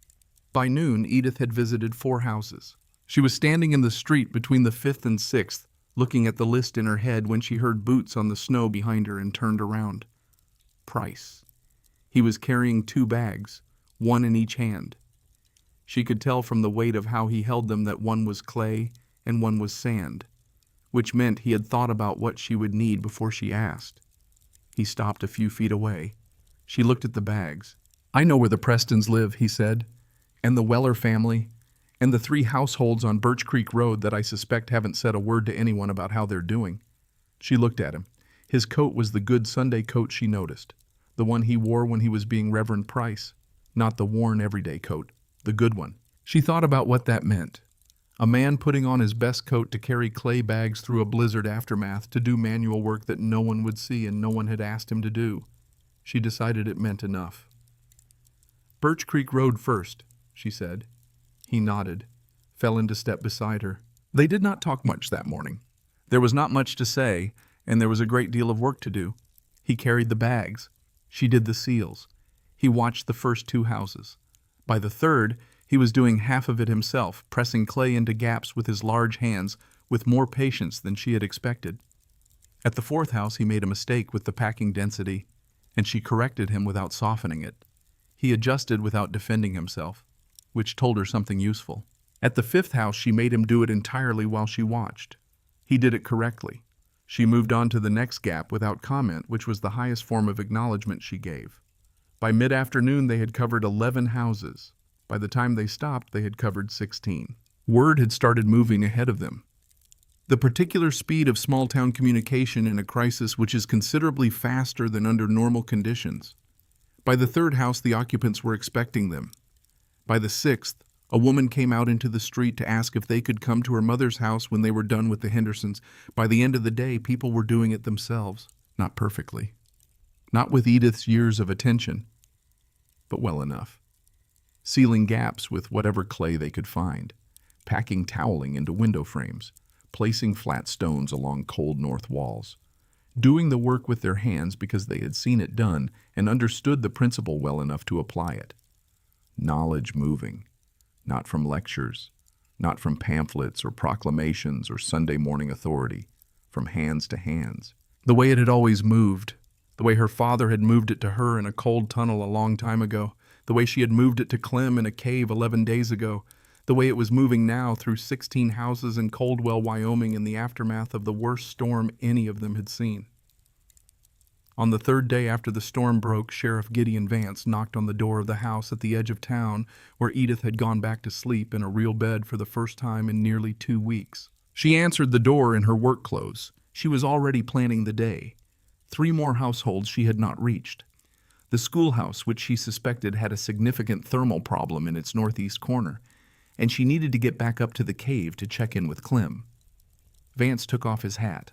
By noon, Edith had visited 4 houses. She was standing in the street between the 5th and 6th, looking at the list in her head when she heard boots on the snow behind her and turned around. Price. He was carrying 2 bags, one in each hand. She could tell from the weight of how he held them that one was clay and one was sand, which meant he had thought about what she would need before she asked. He stopped a few feet away. She looked at the bags. "I know where the Prestons live," he said, "and the Weller family, and the 3 households on Birch Creek Road that I suspect haven't said a word to anyone about how they're doing." She looked at him. His coat was the good Sunday coat she noticed, the one he wore when he was being Reverend Price, not the worn everyday coat, the good one. She thought about what that meant. A man putting on his best coat to carry clay bags through a blizzard aftermath to do manual work that no one would see and no one had asked him to do. She decided it meant enough. "Birch Creek Road first," she said. He nodded, fell into step beside her. They did not talk much that morning. There was not much to say, and there was a great deal of work to do. He carried the bags. She did the seals. He watched the first 2 houses. By the 3rd, he He was doing half of it himself, pressing clay into gaps with his large hands with more patience than she had expected. At the fourth house, he made a mistake with the packing density, and she corrected him without softening it. He adjusted without defending himself, which told her something useful. At the fifth house, she made him do it entirely while she watched. He did it correctly. She moved on to the next gap without comment, which was the highest form of acknowledgement she gave. By mid-afternoon, they had covered 11 houses. By the time they stopped, they had covered 16. Word had started moving ahead of them. The particular speed of small-town communication in a crisis which is considerably faster than under normal conditions. By the third house, the occupants were expecting them. By the sixth, a woman came out into the street to ask if they could come to her mother's house when they were done with the Hendersons. By the end of the day, people were doing it themselves. Not perfectly. Not with Edith's years of attention, but well enough. Sealing gaps with whatever clay they could find. Packing toweling into window frames. Placing flat stones along cold north walls. Doing the work with their hands because they had seen it done and understood the principle well enough to apply it. Knowledge moving, not from lectures, not from pamphlets or proclamations or Sunday morning authority, from hands to hands. The way it had always moved, the way her father had moved it to her in a cold tunnel a long time ago, the way she had moved it to Clem in a cave 11 days ago, the way it was moving now through 16 houses in Coldwell, Wyoming in the aftermath of the worst storm any of them had seen. On the third day after the storm broke, Sheriff Gideon Vance knocked on the door of the house at the edge of town where Edith had gone back to sleep in a real bed for the first time in nearly 2 weeks. She answered the door in her work clothes. She was already planning the day. 3 more households she had not reached. The schoolhouse, which she suspected had a significant thermal problem in its northeast corner, and she needed to get back up to the cave to check in with Clem. Vance took off his hat.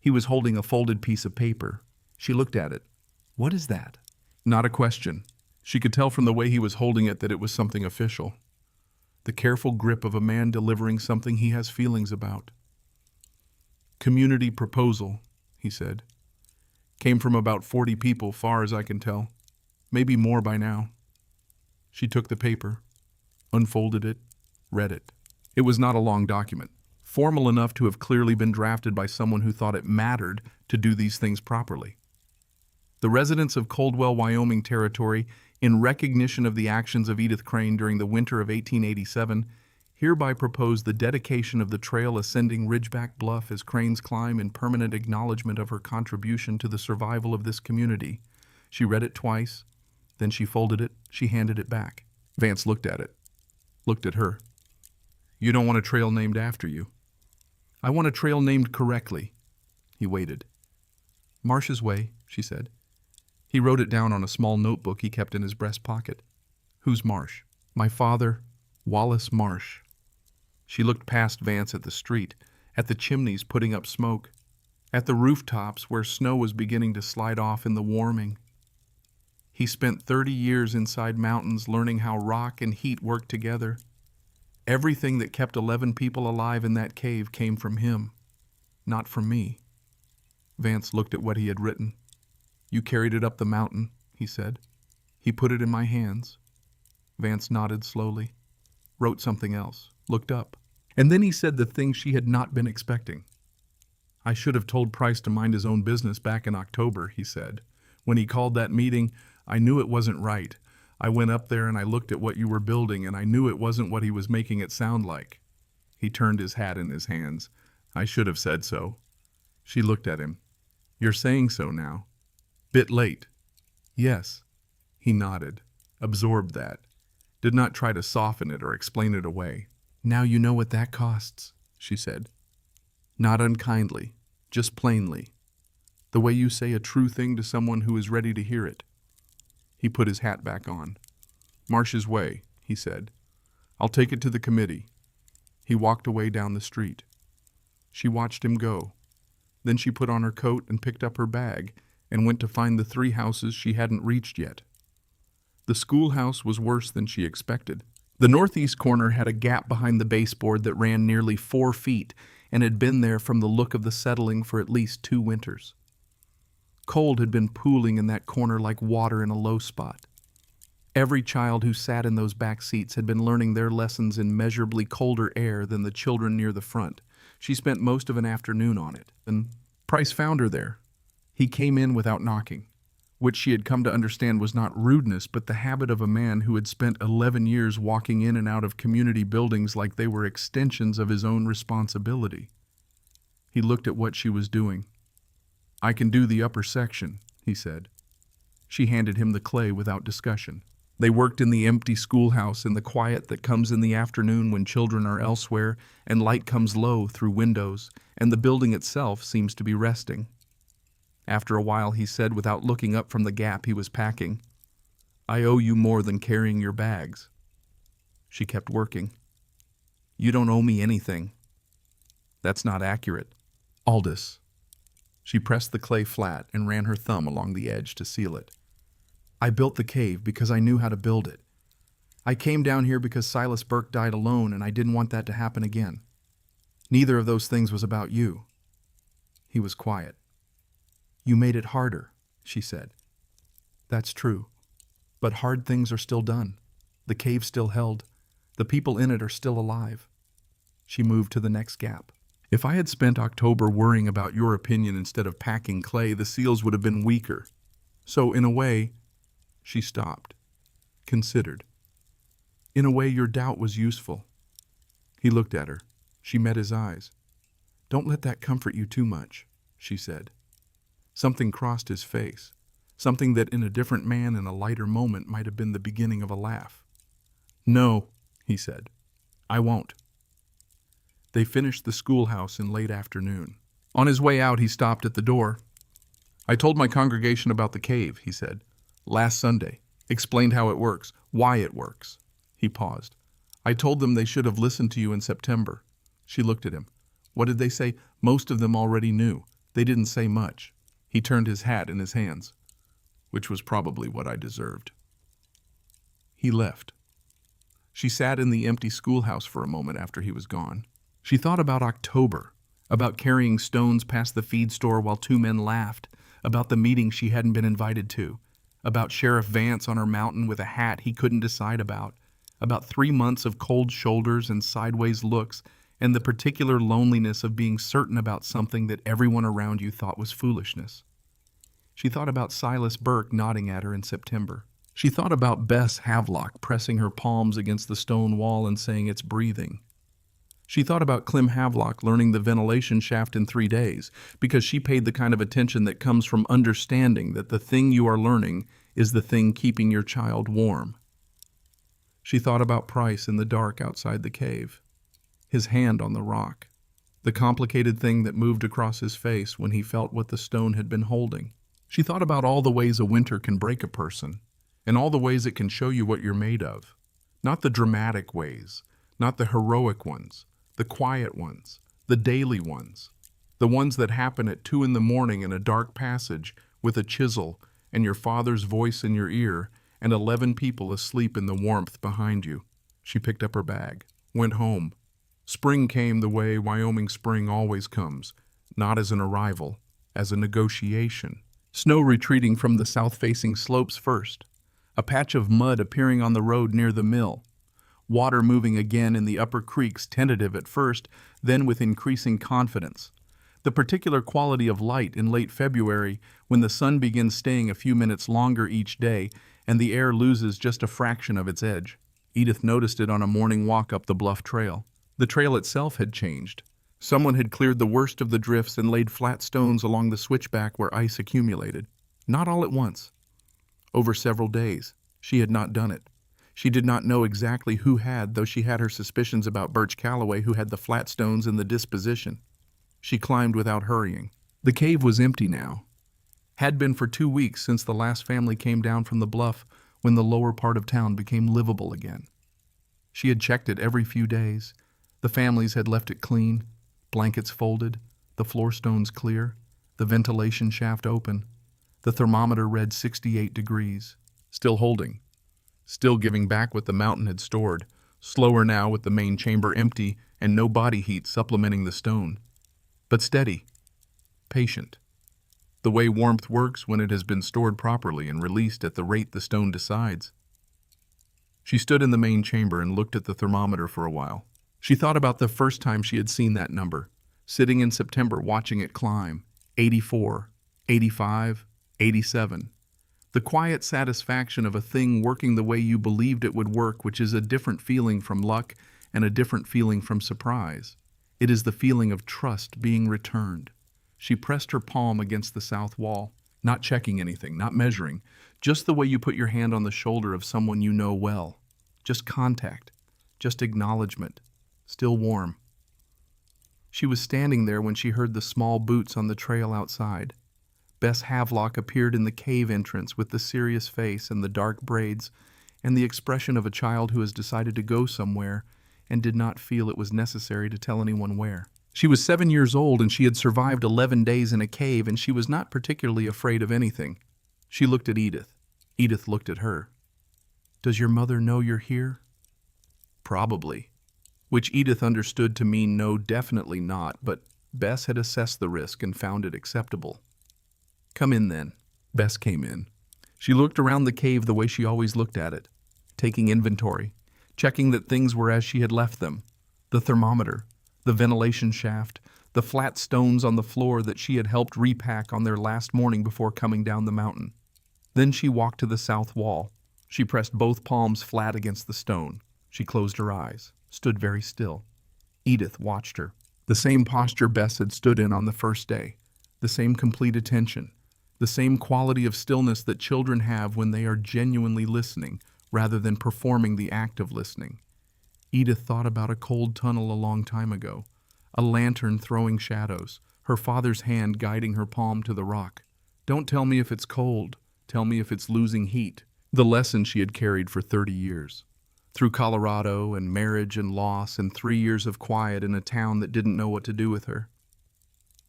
He was holding a folded piece of paper. She looked at it. "What is that?" Not a question. She could tell from the way he was holding it that it was something official. The careful grip of a man delivering something he has feelings about. "Community proposal," he said. "Came from about 40 people, far as I can tell. Maybe more by now." She took the paper, unfolded it, read it. It was not a long document, formal enough to have clearly been drafted by someone who thought it mattered to do these things properly. The residents of Coldwell, Wyoming Territory, in recognition of the actions of Edith Crane during the winter of 1887, hereby propose the dedication of the trail ascending Ridgeback Bluff as Crane's climb in permanent acknowledgement of her contribution to the survival of this community. She read it twice, then she folded it, she handed it back. Vance looked at it, looked at her. "You don't want a trail named after you." "I want a trail named correctly." He waited. "Marsh's Way," she said. He wrote it down on a small notebook he kept in his breast pocket. "Who's Marsh?" "My father, Wallace Marsh." She looked past Vance at the street, at the chimneys putting up smoke, at the rooftops where snow was beginning to slide off in the warming. He spent 30 years inside mountains learning how rock and heat worked together. Everything that kept 11 people alive in that cave came from him, not from me. Vance looked at what he had written. "You carried it up the mountain," he said. He put it in my hands. Vance nodded slowly, wrote something else, looked up. And then he said the thing she had not been expecting. "I should have told Price to mind his own business back in October," he said. "When he called that meeting, I knew it wasn't right. I went up there and I looked at what you were building, and I knew it wasn't what he was making it sound like." He turned his hat in his hands. "I should have said so." She looked at him. "You're saying so now. Bit late." "Yes." He nodded, absorbed that, did not try to soften it or explain it away. "Now you know what that costs," she said. Not unkindly, just plainly. The way you say a true thing to someone who is ready to hear it. He put his hat back on. "Marsh's Way," he said. "I'll take it to the committee." He walked away down the street. She watched him go. Then she put on her coat and picked up her bag and went to find the 3 houses she hadn't reached yet. The schoolhouse was worse than she expected. The northeast corner had a gap behind the baseboard that ran nearly 4 feet and had been there from the look of the settling for at least 2 winters. Cold had been pooling in that corner like water in a low spot. Every child who sat in those back seats had been learning their lessons in measurably colder air than the children near the front. She spent most of an afternoon on it, and Price found her there. He came in without knocking, which she had come to understand was not rudeness, but the habit of a man who had spent 11 years walking in and out of community buildings like they were extensions of his own responsibility. He looked at what she was doing. "I can do the upper section," he said. She handed him the clay without discussion. They worked in the empty schoolhouse in the quiet that comes in the afternoon when children are elsewhere and light comes low through windows, and the building itself seems to be resting. After a while he said, without looking up from the gap he was packing, "I owe you more than carrying your bags." She kept working. "You don't owe me anything." "That's not accurate." "Aldous." She pressed the clay flat and ran her thumb along the edge to seal it. "I built the cave because I knew how to build it. I came down here because Silas Burke died alone, and I didn't want that to happen again. Neither of those things was about you." He was quiet. "You made it harder," she said. "That's true. But hard things are still done. The cave still held. The people in it are still alive." She moved to the next gap. "If I had spent October worrying about your opinion instead of packing clay, the seals would have been weaker. So, in a way—" She stopped, considered. "In a way, your doubt was useful." He looked at her. She met his eyes. "Don't let that comfort you too much," she said. Something crossed his face, something that in a different man in a lighter moment might have been the beginning of a laugh. "No," he said. "I won't." They finished the schoolhouse in late afternoon. On his way out, he stopped at the door. "I told my congregation about the cave," he said. "Last Sunday. Explained how it works, why it works." He paused. "I told them they should have listened to you in September." She looked at him. "What did they say?" "Most of them already knew. They didn't say much." He turned his hat in his hands, which was probably what I deserved. He left. She sat in the empty schoolhouse for a moment after he was gone. She thought about October, about carrying stones past the feed store while two men laughed, about the meeting she hadn't been invited to, about Sheriff Vance on her mountain with a hat he couldn't decide about 3 months of cold shoulders and sideways looks, and the particular loneliness of being certain about something that everyone around you thought was foolishness. She thought about Silas Burke nodding at her in September. She thought about Bess Havelock pressing her palms against the stone wall and saying it's breathing. She thought about Clem Havelock learning the ventilation shaft in 3 days, because she paid the kind of attention that comes from understanding that the thing you are learning is the thing keeping your child warm. She thought about Price in the dark outside the cave, his hand on the rock, the complicated thing that moved across his face when he felt what the stone had been holding. She thought about all the ways a winter can break a person, and all the ways it can show you what you're made of. Not the dramatic ways, not the heroic ones, the quiet ones, the daily ones, the ones that happen at 2 a.m. in a dark passage with a chisel and your father's voice in your ear and 11 people asleep in the warmth behind you. She picked up her bag, went home. Spring came the way Wyoming spring always comes, not as an arrival, as a negotiation. Snow retreating from the south-facing slopes first, a patch of mud appearing on the road near the mill, water moving again in the upper creeks, tentative at first, then with increasing confidence. The particular quality of light in late February, when the sun begins staying a few minutes longer each day and the air loses just a fraction of its edge. Edith noticed it on a morning walk up the bluff trail. The trail itself had changed. Someone had cleared the worst of the drifts and laid flat stones along the switchback where ice accumulated. Not all at once. Over several days. She had not done it. She did not know exactly who had, though she had her suspicions about Birch Calloway, who had the flat stones and the disposition. She climbed without hurrying. The cave was empty now. Had been for 2 weeks since the last family came down from the bluff when the lower part of town became livable again. She had checked it every few days. The families had left it clean, blankets folded, the floor stones clear, the ventilation shaft open. The thermometer read 68 degrees, still holding. Still giving back what the mountain had stored, slower now with the main chamber empty and no body heat supplementing the stone. But steady, patient. The way warmth works when it has been stored properly and released at the rate the stone decides. She stood in the main chamber and looked at the thermometer for a while. She thought about the first time she had seen that number, sitting in September watching it climb, 84, 85, 87. The quiet satisfaction of a thing working the way you believed it would work, which is a different feeling from luck and a different feeling from surprise. It is the feeling of trust being returned. She pressed her palm against the south wall, not checking anything, not measuring, just the way you put your hand on the shoulder of someone you know well. Just contact, just acknowledgement, still warm. She was standing there when she heard the small boots on the trail outside. Bess Havelock appeared in the cave entrance with the serious face and the dark braids and the expression of a child who has decided to go somewhere and did not feel it was necessary to tell anyone where. She was 7 years old and she had survived 11 days in a cave, and she was not particularly afraid of anything. She looked at Edith. Edith looked at her. "Does your mother know you're here?" "Probably." Which Edith understood to mean no, definitely not, but Bess had assessed the risk and found it acceptable. "Come in then." Bess came in. She looked around the cave the way she always looked at it, taking inventory, checking that things were as she had left them. The thermometer, the ventilation shaft, the flat stones on the floor that she had helped repack on their last morning before coming down the mountain. Then she walked to the south wall. She pressed both palms flat against the stone. She closed her eyes, stood very still. Edith watched her. The same posture Bess had stood in on the first day, the same complete attention, the same quality of stillness that children have when they are genuinely listening rather than performing the act of listening. Edith thought about a cold tunnel a long time ago, a lantern throwing shadows, her father's hand guiding her palm to the rock. "Don't tell me if it's cold, tell me if it's losing heat." The lesson she had carried for 30 years. Through Colorado and marriage and loss and 3 years of quiet in a town that didn't know what to do with her.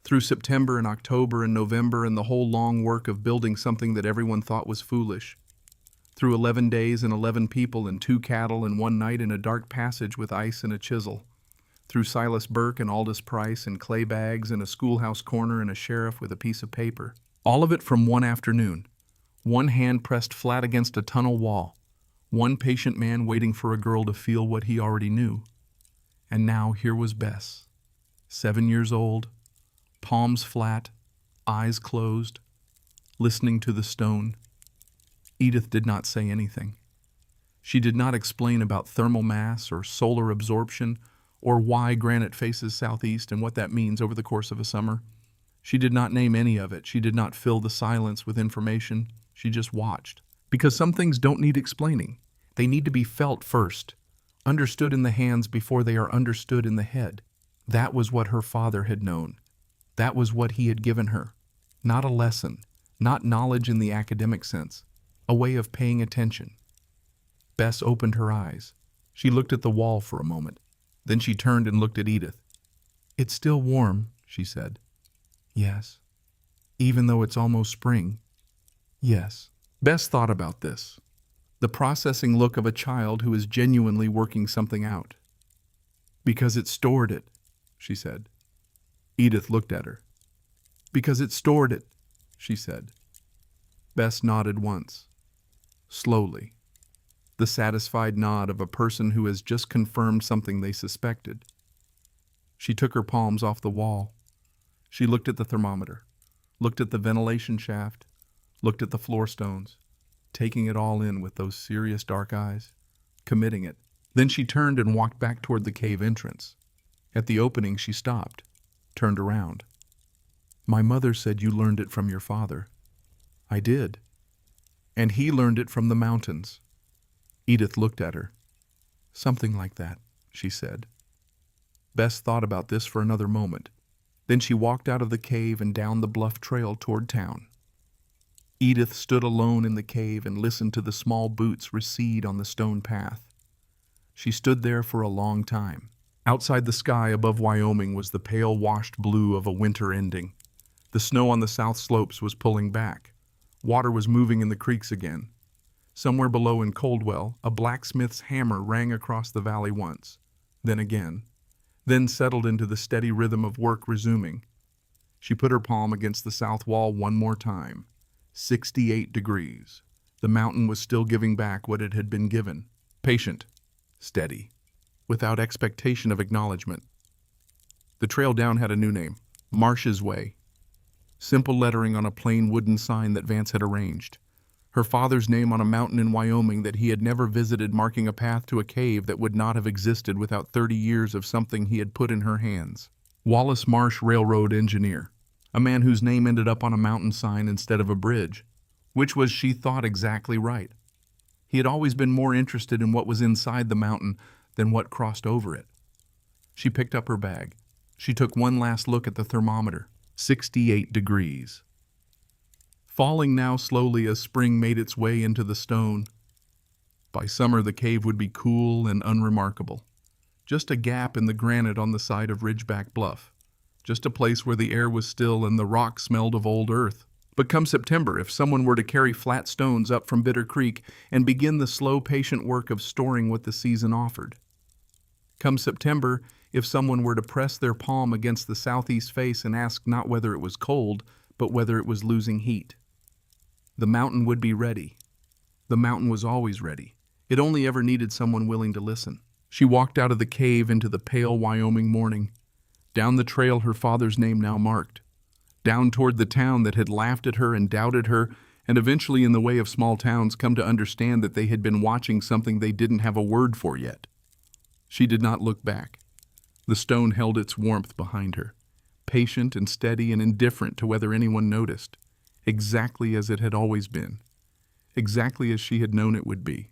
Through September and October and November and the whole long work of building something that everyone thought was foolish. Through 11 days and 11 people and 2 cattle and 1 night in a dark passage with ice and a chisel. Through Silas Burke and Aldous Price and clay bags and a schoolhouse corner and a sheriff with a piece of paper. All of it from one afternoon. One hand pressed flat against a tunnel wall. One patient man waiting for a girl to feel what he already knew. And now here was Bess, 7 years old, palms flat, eyes closed, listening to the stone. Edith did not say anything. She did not explain about thermal mass or solar absorption or why granite faces southeast and what that means over the course of a summer. She did not name any of it. She did not fill the silence with information. She just watched. Because some things don't need explaining. They need to be felt first, understood in the hands before they are understood in the head. That was what her father had known. That was what he had given her. Not a lesson, not knowledge in the academic sense, a way of paying attention. Bess opened her eyes. She looked at the wall for a moment. Then she turned and looked at Edith. "It's still warm," she said. "Yes." "Even though it's almost spring?" "Yes." Bess thought about this. The processing look of a child who is genuinely working something out. "Because it stored it," she said. Edith looked at her. "Because it stored it," she said. Bess nodded once, slowly, the satisfied nod of a person who has just confirmed something they suspected. She took her palms off the wall. She looked at the thermometer, looked at the ventilation shaft, looked at the floor stones, taking it all in with those serious dark eyes, committing it. Then she turned and walked back toward the cave entrance. At the opening, she stopped, turned around. "My mother said you learned it from your father." "I did." "And he learned it from the mountains." Edith looked at her. "Something like that," she said. Bess thought about this for another moment. Then she walked out of the cave and down the bluff trail toward town. Edith stood alone in the cave and listened to the small boots recede on the stone path. She stood there for a long time. Outside the sky above Wyoming was the pale washed blue of a winter ending. The snow on the south slopes was pulling back. Water was moving in the creeks again. Somewhere below in Coldwell, a blacksmith's hammer rang across the valley once, then again, then settled into the steady rhythm of work resuming. She put her palm against the south wall one more time. 68 degrees. The mountain was still giving back what it had been given. patient, steady, without expectation of acknowledgement. The trail down had a new name, Marsh's Way. Simple lettering on a plain wooden sign that Vance had arranged. Her father's name on a mountain in Wyoming that he had never visited, marking a path to a cave that would not have existed without 30 years of something he had put in her hands. Wallace Marsh, railroad engineer. A man whose name ended up on a mountain sign instead of a bridge, which was, she thought, exactly right. He had always been more interested in what was inside the mountain than what crossed over it. She picked up her bag. She took one last look at the thermometer. 68 degrees. Falling now slowly as spring made its way into the stone. By summer the cave would be cool and unremarkable. Just a gap in the granite on the side of Ridgeback Bluff. Just a place where the air was still and the rock smelled of old earth. But come September, if someone were to carry flat stones up from Bitter Creek and begin the slow, patient work of storing what the season offered. Come September, if someone were to press their palm against the southeast face and ask not whether it was cold, but whether it was losing heat. The mountain would be ready. The mountain was always ready. It only ever needed someone willing to listen. She walked out of the cave into the pale Wyoming morning. Down the trail her father's name now marked. Down toward the town that had laughed at her and doubted her, and eventually, in the way of small towns, come to understand that they had been watching something they didn't have a word for yet. She did not look back. The stone held its warmth behind her, patient and steady and indifferent to whether anyone noticed, exactly as it had always been, exactly as she had known it would be.